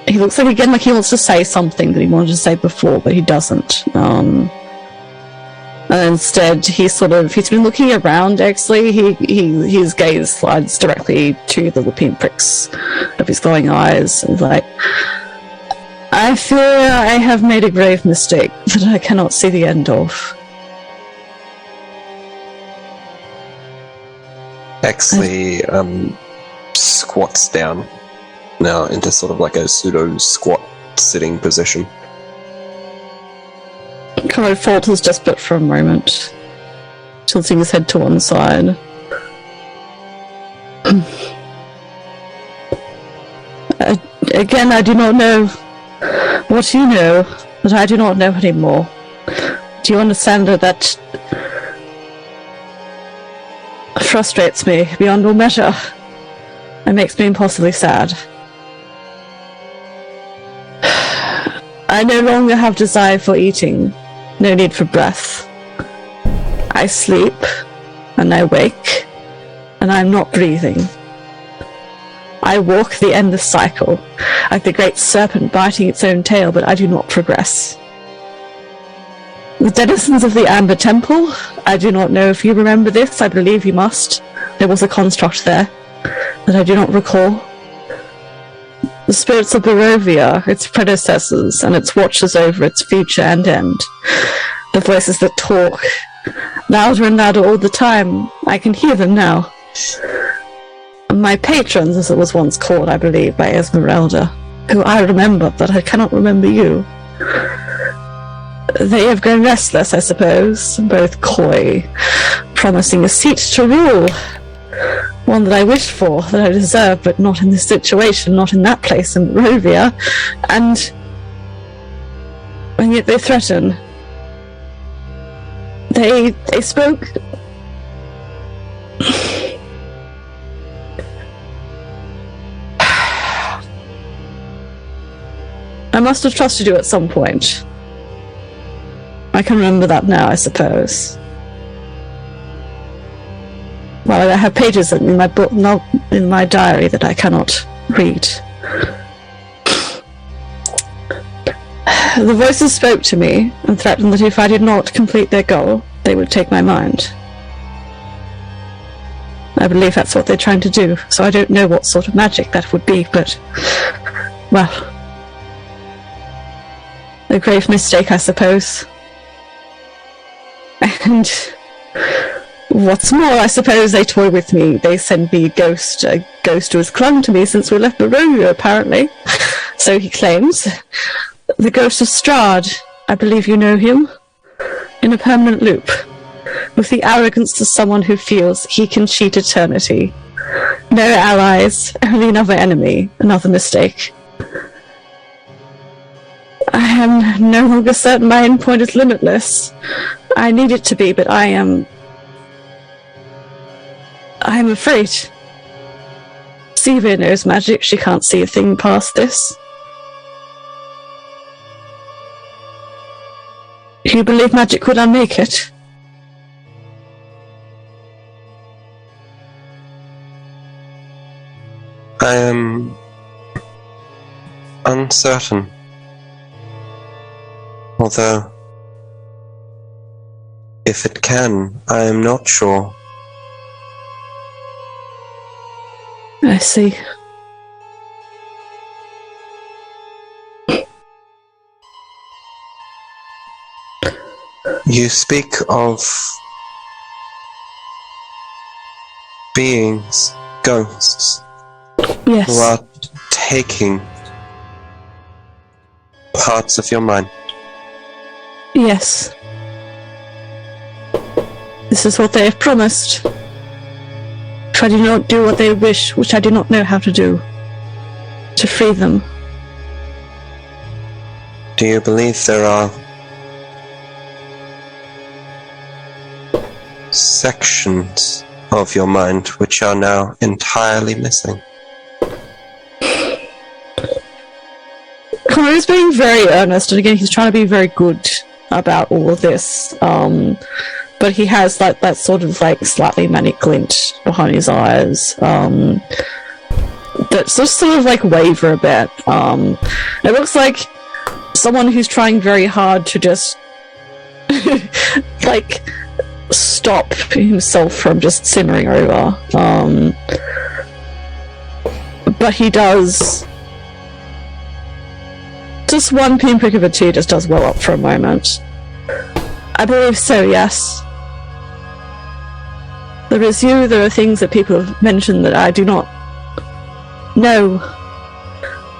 he looks like, again, like he wants to say something that he wanted to say before, but he doesn't. And instead, he's been looking around, actually. His gaze slides directly to the little pinpricks of his glowing eyes. And he's like, I fear I have made a grave mistake that I cannot see the end of. Exley squats down now into sort of like a pseudo squat sitting position. Kind of falters just but for a moment, tilting his head to one side. Again, I do not know what you know, but I do not know anymore. Do you understand that frustrates me beyond all measure? It makes me impossibly sad. I no longer have desire for eating, no need for breath. I sleep, and I wake, and I am not breathing. I walk the endless cycle, like the great serpent biting its own tail, but I do not progress. The denizens of the Amber Temple, I do not know if you remember this, I believe you must. There was a construct there that I do not recall. The spirits of Barovia, its predecessors, and its watchers over its future and end. The voices that talk, louder and louder all the time. I can hear them now. My patrons, as it was once called, I believe, by Esmeralda, who I remember, but I cannot remember you. They have grown restless, I suppose, both coy, promising a seat to rule. One that I wished for, that I deserved, but not in this situation, not in that place in Barovia. And yet they threaten. They spoke... I must have trusted you at some point. I can remember that now, I suppose. Well, I have pages in my book, not in my diary, that I cannot read. The voices spoke to me and threatened that if I did not complete their goal, they would take my mind. I believe that's what they're trying to do, so I don't know what sort of magic that would be, but... well... a grave mistake, I suppose. And what's more, I suppose they toy with me. They send me a ghost who has clung to me since we left Barovia, apparently. So he claims. The Ghost of Strahd, I believe you know him. In a permanent loop. With the arrogance of someone who feels he can cheat eternity. No allies, only another enemy, another mistake. I am no longer certain my endpoint is limitless. I need it to be, but I am afraid. Sevia knows magic. She can't see a thing past this. Do you believe magic would unmake it? I am uncertain. Although, if it can, I am not sure. I see. You speak of beings, ghosts, Yes. who are taking parts of your mind. Yes. This is what they have promised. If I do not do what they wish, which I do not know how to do, to free them. Do you believe there are sections of your mind which are now entirely missing? Connor's being very earnest, and again, he's trying to be very good about all of this. But he has like that sort of like slightly manic glint behind his eyes. That's just sort of like waver a bit. It looks like someone who's trying very hard to just like stop himself from just simmering over. But he does. Just one pinprick of a tear just does well up for a moment. I believe so, yes. There is you, there are things that people have mentioned that I do not know.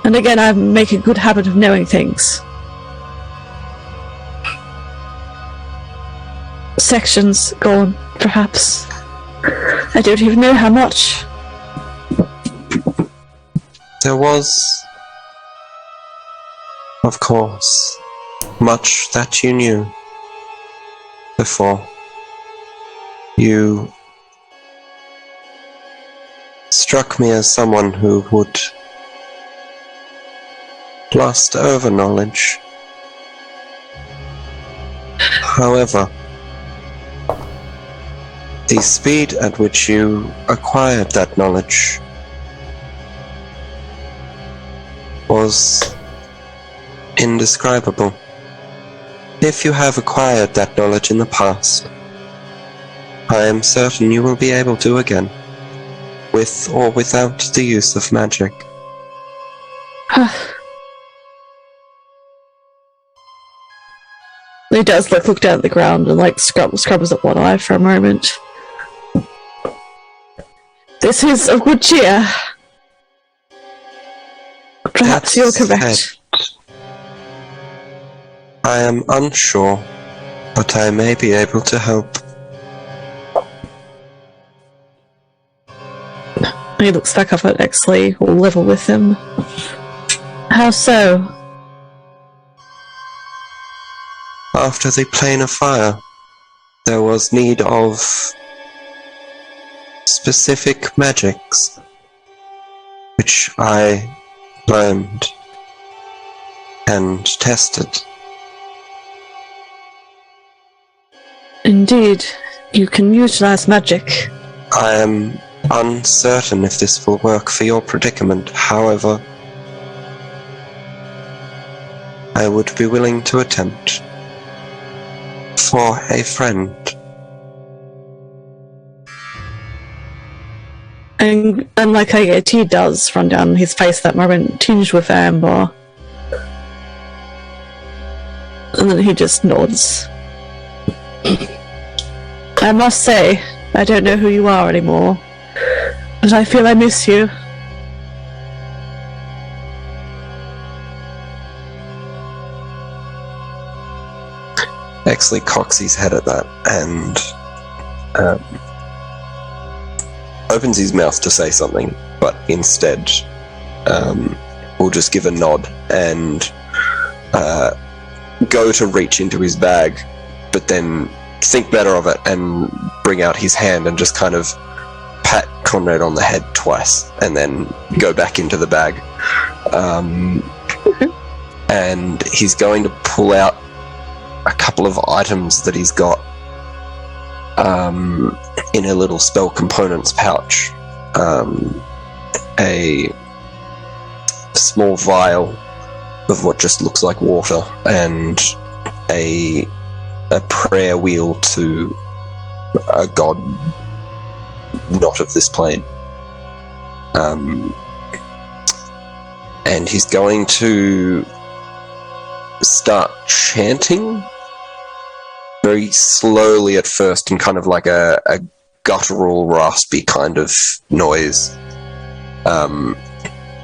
And again, I make a good habit of knowing things. Sections gone, perhaps. I don't even know how much. There was, of course, much that you knew before. You struck me as someone who would lust over knowledge. However, the speed at which you acquired that knowledge was indescribable. If you have acquired that knowledge in the past, I am certain you will be able to again, with or without the use of magic. He does look down at the ground and like scrubs at one eye for a moment. This is of good cheer. Perhaps you're correct. I am unsure, but I may be able to help. He looks back up at 𝗖𝗔𝗦𝗧, all level with him. How so? After the plane of fire, there was need of specific magics, which I learned and tested. Indeed, you can utilize magic. I am uncertain if this will work for your predicament. However, I would be willing to attempt. For a friend. And like a tear does run down his face at that moment, tinged with amber. And then he just nods. I must say, I don't know who you are anymore, but I feel I miss you. 𝗖𝗔𝗦𝗧 cocks his head at that and opens his mouth to say something, but instead will just give a nod and go to reach into his bag, but then think better of it and bring out his hand and just kind of pat Conrad on the head twice and then go back into the bag. And he's going to pull out a couple of items that he's got in a little spell components pouch. A small vial of what just looks like water and a prayer wheel to a god not of this plane. And he's going to start chanting very slowly at first and kind of like a guttural, raspy kind of noise,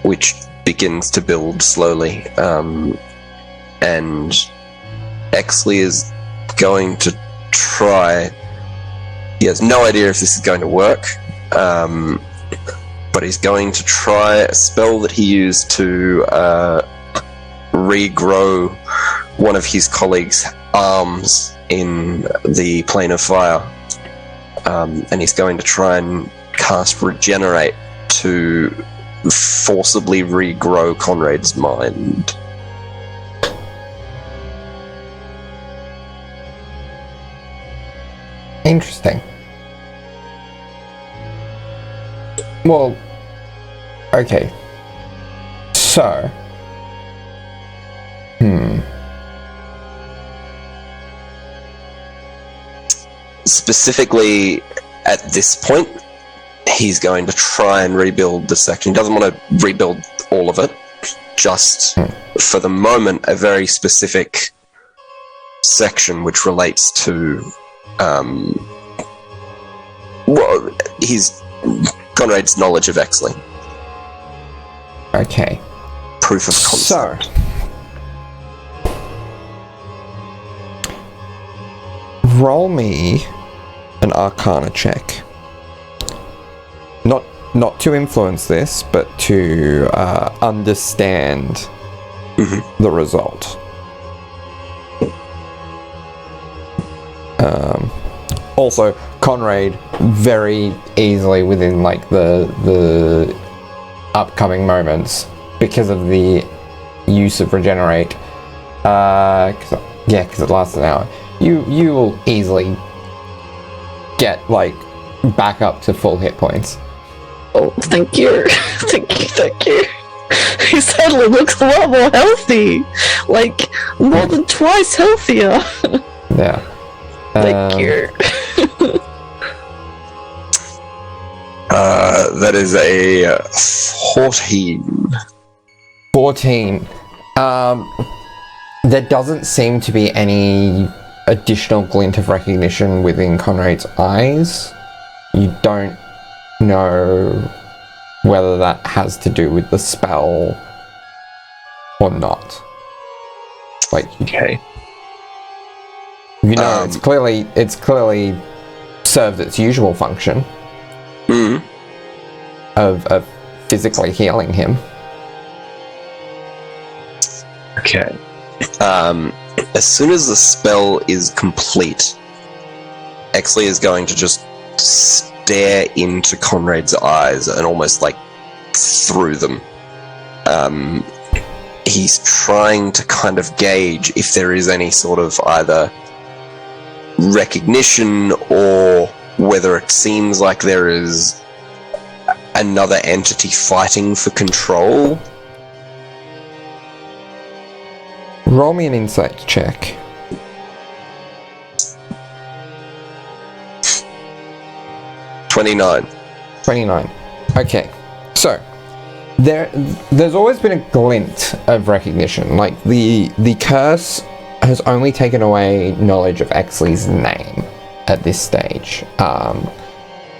which begins to build slowly. And 𝗖𝗔𝗦𝗧 is going to try. He has no idea if this is going to work, but he's going to try a spell that he used to regrow one of his colleagues' arms in the plane of fire, and he's going to try and cast Regenerate to forcibly regrow Conrad's mind. Interesting. Well, okay. So, Specifically, at this point, he's going to try and rebuild the section. He doesn't want to rebuild all of it, just for the moment, a very specific section which relates to his Conrad's knowledge of Exley. okay. Proof of concept. So, roll me an Arcana check. Not to influence this, but to understand the result. Also, Conrad very easily within like the upcoming moments, because of the use of regenerate, because it lasts an hour. You will easily get like back up to full hit points. Oh, thank you. thank you. He suddenly looks a lot more healthy. Like, more than twice healthier. Yeah. Thank you. That is a 14. 14. There doesn't seem to be any additional glint of recognition within Conrad's eyes. You don't know whether that has to do with the spell or not. Like, Okay. you know, it's clearly served its usual function of physically healing him. Okay. As soon as the spell is complete, Exley is going to just stare into Conrad's eyes and almost like through them. He's trying to kind of gauge if there is any sort of either recognition or whether it seems like there is another entity fighting for control. Roll me an insight check. 29. 29. Okay, so there's always been a glint of recognition. Like the curse has only taken away knowledge of Exley's name at this stage,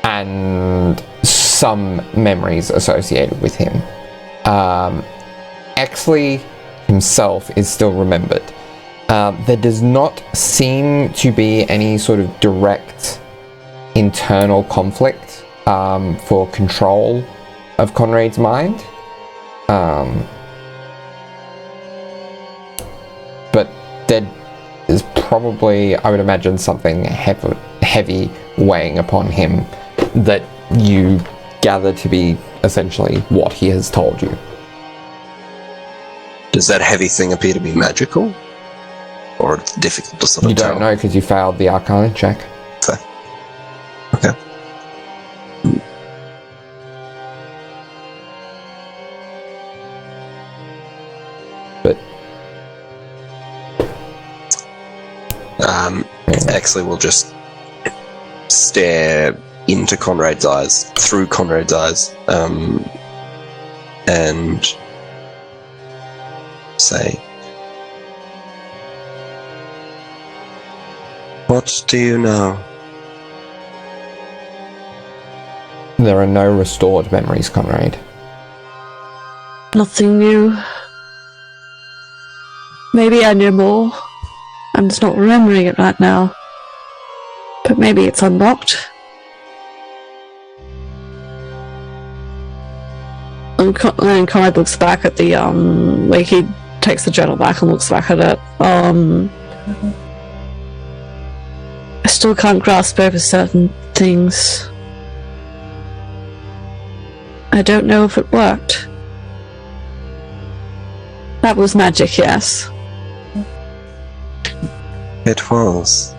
and some memories associated with him. Exley himself is still remembered. There does not seem to be any sort of direct internal conflict for control of Conrad's mind. But there is probably, I would imagine, something heavy weighing upon him that you gather to be essentially what he has told you. Does that heavy thing appear to be magical? Or it's difficult to sort of You tell? don't know because you failed the Arcana check. Okay. But Exley will just stare into Conrad's eyes, through Conrad's eyes, and say, "What do you know?" there are no restored memories, Conrad. Nothing new. Maybe I knew more. I'm just not remembering it right now. But maybe it's unlocked. And Conrad looks back at the, like he takes the journal back and looks back at it. I still can't grasp over certain things. I don't know if it worked. That was magic, yes. It was.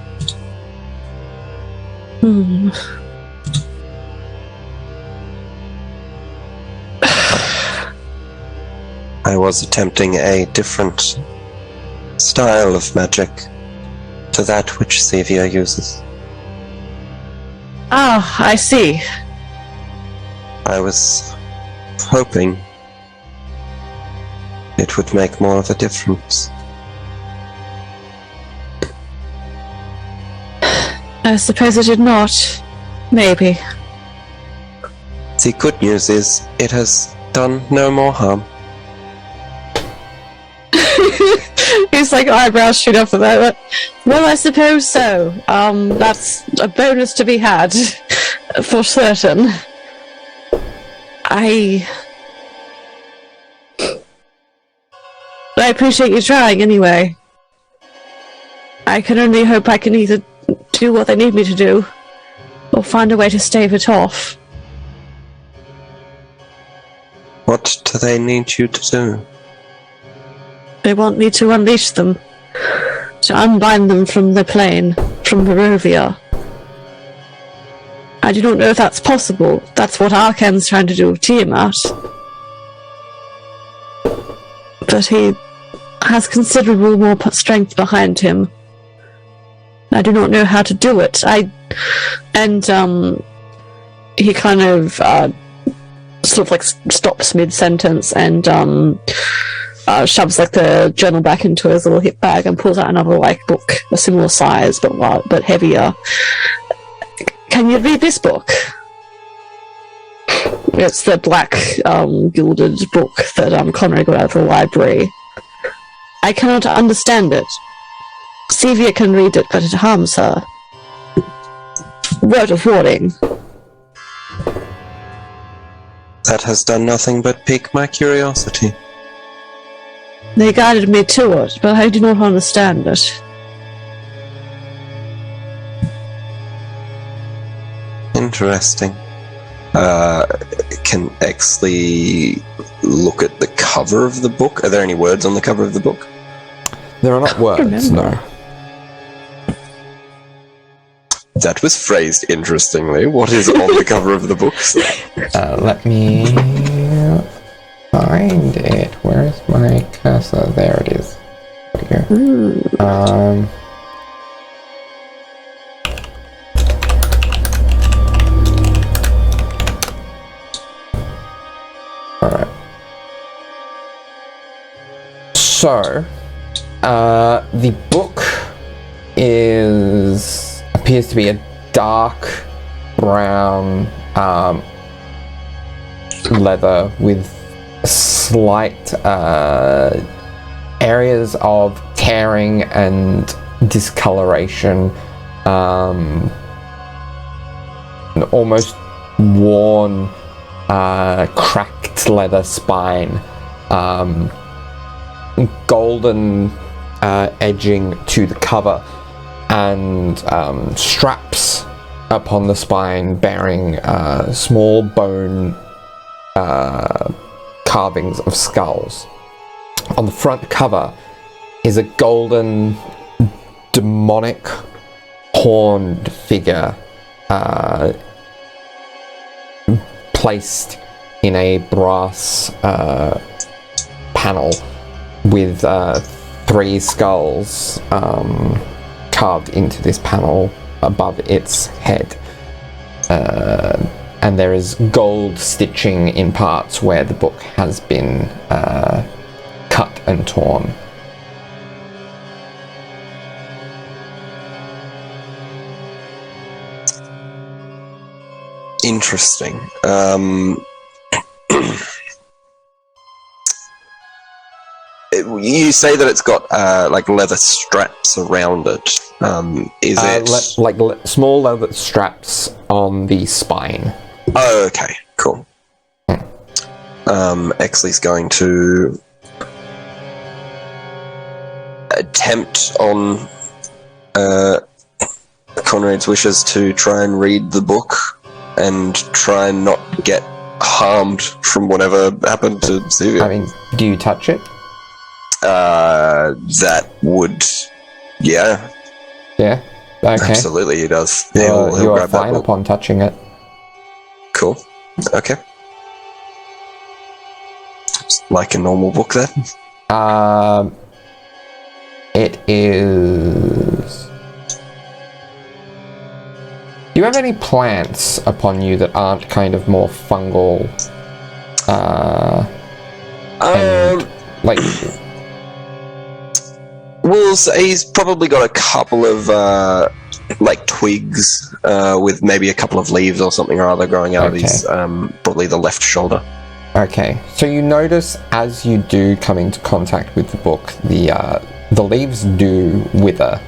I was attempting a different style of magic to that which Xavier uses. Ah, I see. I was hoping it would make more of a difference. I suppose it did not. Maybe. The good news is, it has done no more harm. His like eyebrows shoot up for that. Well, I suppose so. That's a bonus to be had, for certain. I appreciate you trying anyway. I can only hope I can either do what they need me to do, or find a way to stave it off. What do they need you to do? They want me to unleash them, to unbind them from the plane, from Barovia. I do not know if that's possible. That's what Arkan's trying to do with Tiamat. But he has considerable more strength behind him. I do not know how to do it. He kind of sort of like stops mid-sentence and shoves like the journal back into his little hip bag and pulls out another like book, a similar size but heavier. Can you read this book? It's the black gilded book that Conrad got out of the library. I cannot understand it. Xavier can read it, but it harms her. Word of warning. That has done nothing but pique my curiosity. They guided me to it, but I do not understand it. Interesting. Can Exley look at the cover of the book? Are there any words on the cover of the book? There are not words, no. That was phrased interestingly. What is on the cover of the book? Let me find it. Where is my cursor? There it is. There we go. Alright. So, the book appears to be a dark brown leather with slight areas of tearing and discoloration, an almost worn, cracked leather spine, golden edging to the cover, and straps upon the spine bearing small bone carvings of skulls. On the front cover is a golden demonic horned figure placed in a brass panel with 3 skulls carved into this panel above its head. And there is gold stitching in parts where the book has been cut and torn. Interesting. You say that it's got like leather straps around it. Is it small leather straps on the spine? Oh, okay, cool. Exley's going to attempt on Conrad's wishes to try and read the book and try and not get harmed from whatever happened to Xavier. I mean, do you touch it? That would... Yeah. Yeah? Okay. Absolutely, he does. You He'll are grab that fine book. upon touching it. Cool. Okay. Just like a normal book then. It is... Do you have any plants upon you that aren't kind of more fungal? Like... Wolves, he's probably got a couple of like twigs with maybe a couple of leaves or something or other growing out of his probably the left shoulder. Okay, so you notice as you do come into contact with the book, the leaves do wither.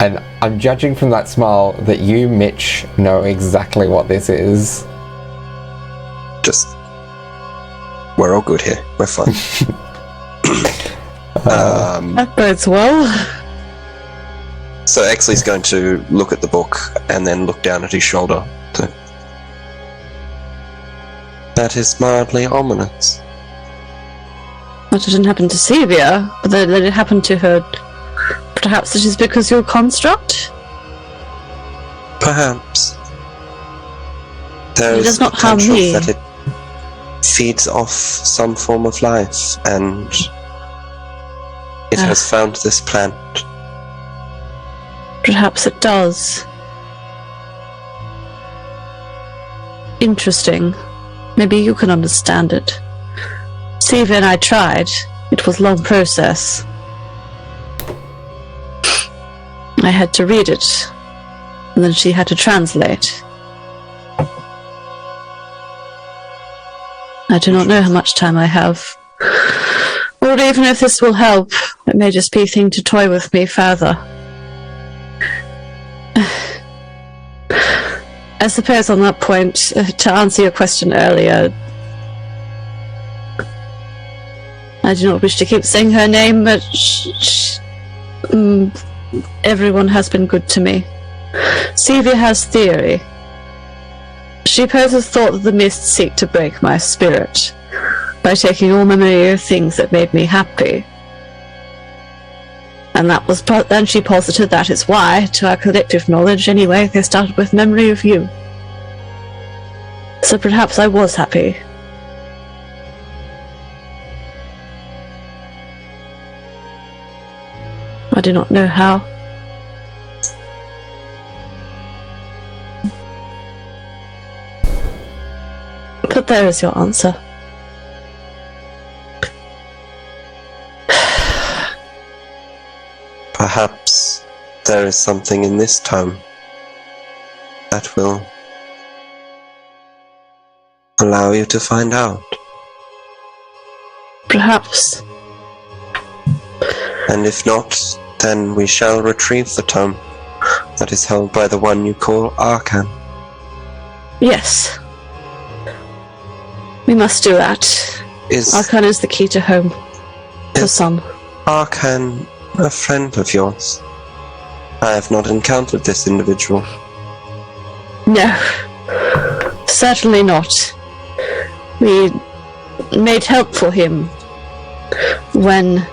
And I'm judging from that smile that you, Mitch, know exactly what this is. Just, we're all good here. We're fine. That bodes well. So Exley's going to look at the book and then look down at his shoulder. So, that is mildly ominous. That didn't happen to Sevia, but then it happened to her. Perhaps it is because you're a construct? Perhaps. There It is does not harm potential me. that it feeds off some form of life, and it has found this plant. Perhaps it does. Interesting. Maybe you can understand it. Sevia and I tried. It was a long process. I had to read it, and then she had to translate. I do not know how much time I have. Or even if this will help, it may just be a thing to toy with me further. I suppose on that point, to answer your question earlier, I do not wish to keep saying her name, but everyone has been good to me. Sevia has theory. She poses thought that the mists seek to break my spirit by taking all memory of things that made me happy. And that was then she posited that is why, to our collective knowledge anyway, they started with memory of you. So perhaps I was happy. I do not know how. But there is your answer. Perhaps there is something in this tome that will allow you to find out. Perhaps. And if not, then we shall retrieve the tome that is held by the one you call Arcan. Yes. We must do that. Is Arcan is the key to home. For some. Arcan a friend of yours? I have not encountered this individual. No. Certainly not. We made help for him when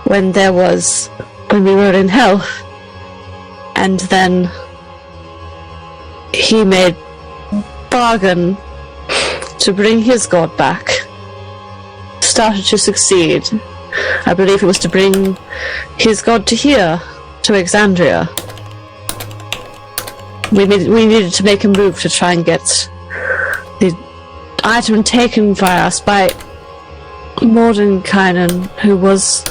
we were in hell, and then he made bargain to bring his god back. Started to succeed. I believe it was to bring his god to here, to Exandria. We needed to make a move to try and get the item taken by us by Mordenkainen, who was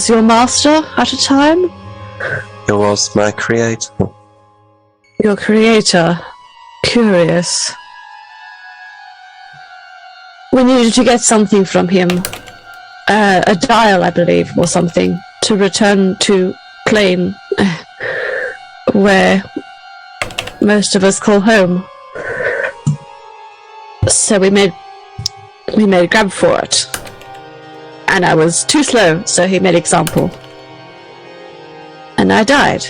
your master at a time? He was my creator. Your creator. Curious. We needed to get something from him. A dial, I believe, or something, to return to Plain, where most of us call home. So we made a grab for it. And I was too slow, so he made example. And I died.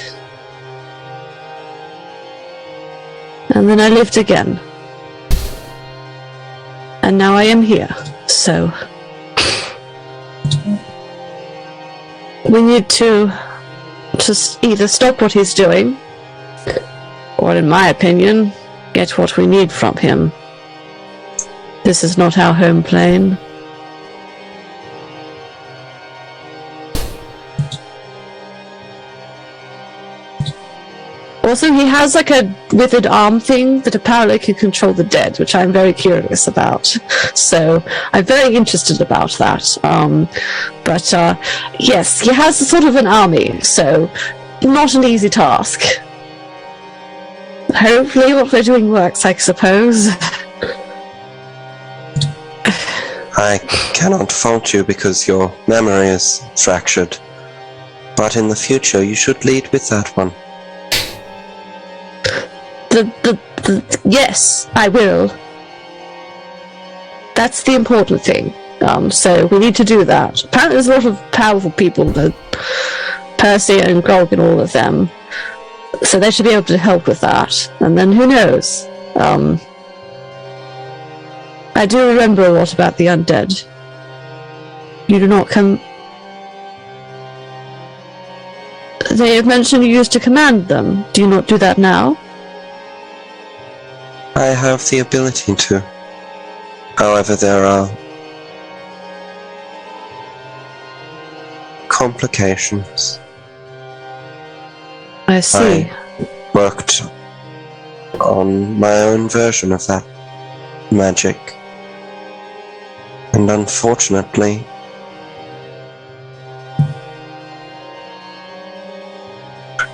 And then I lived again. And now I am here, so... We need to just either stop what he's doing, or in my opinion, get what we need from him. This is not our home plane. Also, he has like a withered arm thing that apparently can control the dead, which I'm very curious about. So I'm very interested about that. But yes, he has sort of an army, so not an easy task. Hopefully what we're doing works, I suppose. I cannot fault you because your memory is fractured. But in the future, you should lead with that one. Yes, I will. That's the important thing. So we need to do that. Apparently there's a lot of powerful people, Percy and Grog and all of them. So they should be able to help with that. And then who knows? I do remember a lot about the undead. You do not come... They have mentioned you used to command them. Do you not do that now? I have the ability to. However, there are complications. I see. I worked on my own version of that magic. And unfortunately,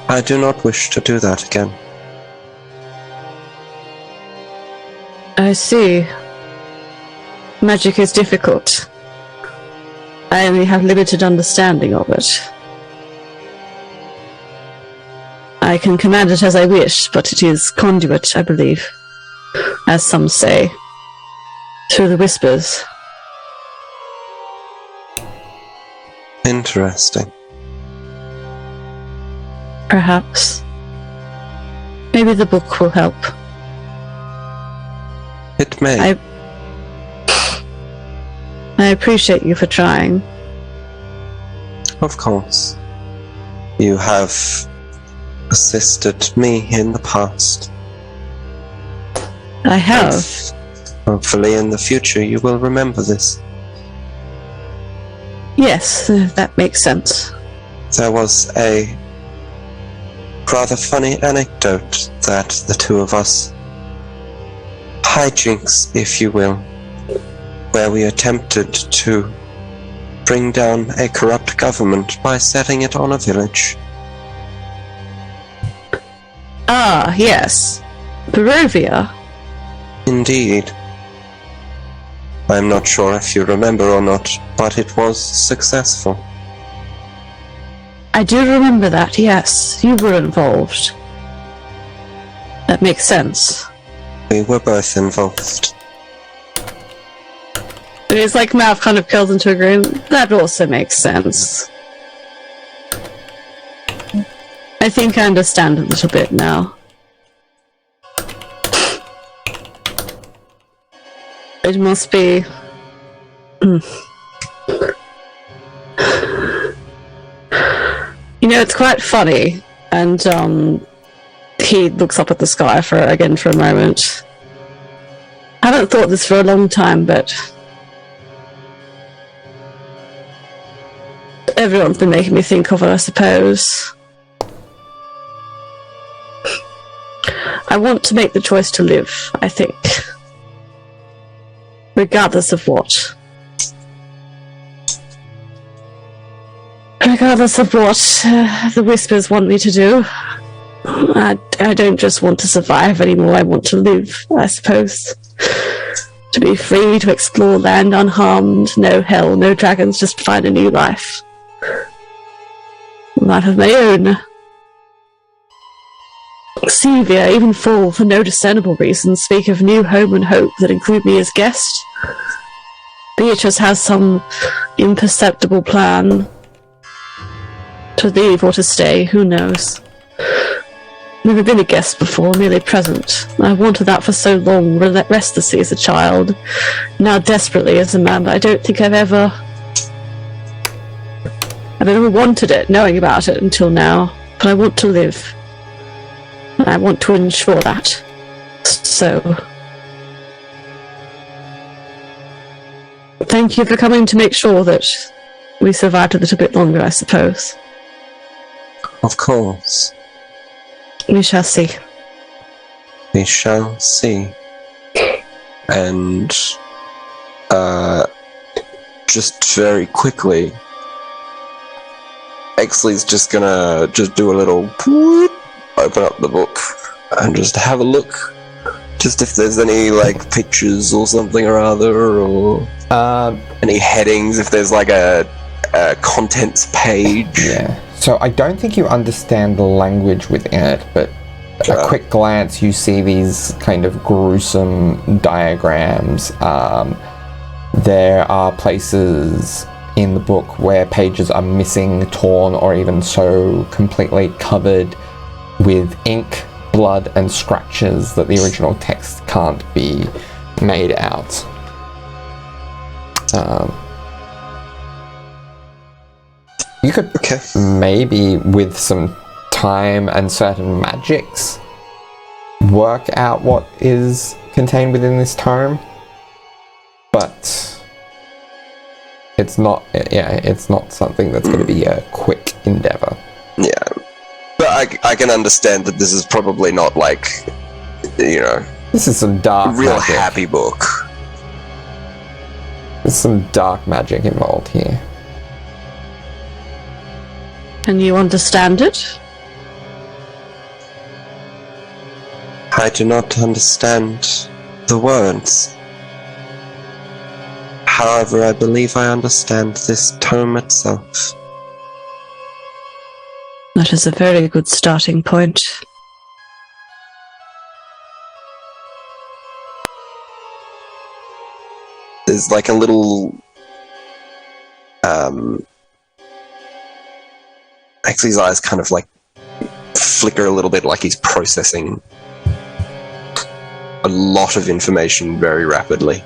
I do not wish to do that again. I see. Magic is difficult. I only have limited understanding of it. I can command it as I wish, but it is conduit, I believe, as some say, through the whispers. Interesting. Perhaps. Maybe the book will help. It may. I appreciate you for trying. Of course. You have assisted me in the past. I have. Hopefully in the future you will remember this. Yes, that makes sense. There was a rather funny anecdote that the two of us, hijinks if you will, where we attempted to bring down a corrupt government by setting it on a village. Ah, yes. Barovia. Indeed. I'm not sure if you remember or not, but it was successful. I do remember that, yes. You were involved. That makes sense. We were both involved. It's like Mav kind of curls into a grin. That also makes sense. I think I understand a little bit now. It must be... You know, it's quite funny, and he looks up at the sky for a moment. I haven't thought this for a long time, but everyone's been making me think of it, I suppose. I want to make the choice to live, I think. Regardless of what. Regardless of what the Whispers want me to do. I don't just want to survive anymore, I want to live, I suppose. To be free, to explore land unharmed, no hell, no dragons, just find a new life. A life of my own. Sevia, even Fall, for no discernible reason, speak of new home and hope that include me as guest. Beatrice has some imperceptible plan. To leave or to stay, who knows? Never been a guest before, merely present. I wanted that for so long, restlessly as a child, now desperately as a man, but I don't think I've ever I've never wanted it, knowing about it until now, but I want to live. And I want to ensure that. So, thank you for coming to make sure that we survived a little bit longer, I suppose. Of course. We shall see. We shall see. And, just very quickly, Exley's just gonna do a little whoop, open up the book and just have a look. Just if there's any, like, pictures or something or other, or any headings, if there's, like, a contents page. Yeah. So I don't think you understand the language within it, but a quick glance, you see these kind of gruesome diagrams. There are places in the book where pages are missing, torn, or even so completely covered with ink, blood, and scratches that the original text can't be made out. You could maybe, with some time and certain magics, work out what is contained within this tome, but it's not something that's going to be a quick endeavor. Yeah, but I can understand that this is probably not, like, you know, this is some dark real magic. happy book. There's some dark magic involved here. Can you understand it? I do not understand the words. However, I believe I understand this tome itself. That is a very good starting point. There's like a little Exley's eyes kind of like flicker a little bit, like he's processing a lot of information very rapidly.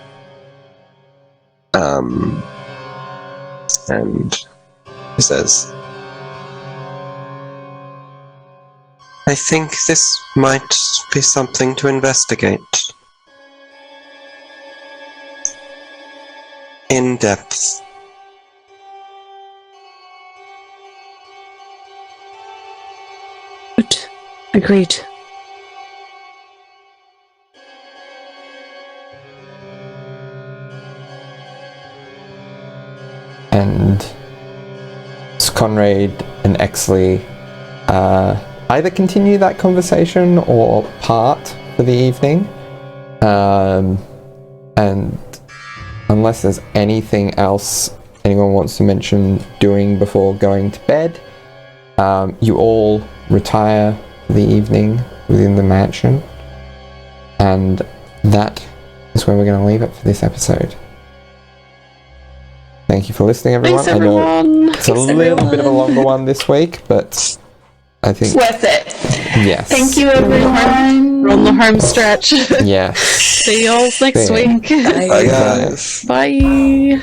And he says, I think this might be something to investigate. In depth. Good. Agreed. And Conrad and Exley either continue that conversation or part for the evening. And unless there's anything else anyone wants to mention doing before going to bed, you all retire for the evening within the mansion. And that is where we're going to leave it for this episode. Thank you for listening, everyone. Thanks, everyone. I know it's a little bit of a longer one this week, but I think... Worth it. Yes. Thank you, everyone. We're on the home stretch. Yes. See you all next See ya. week. Bye, guys. Bye.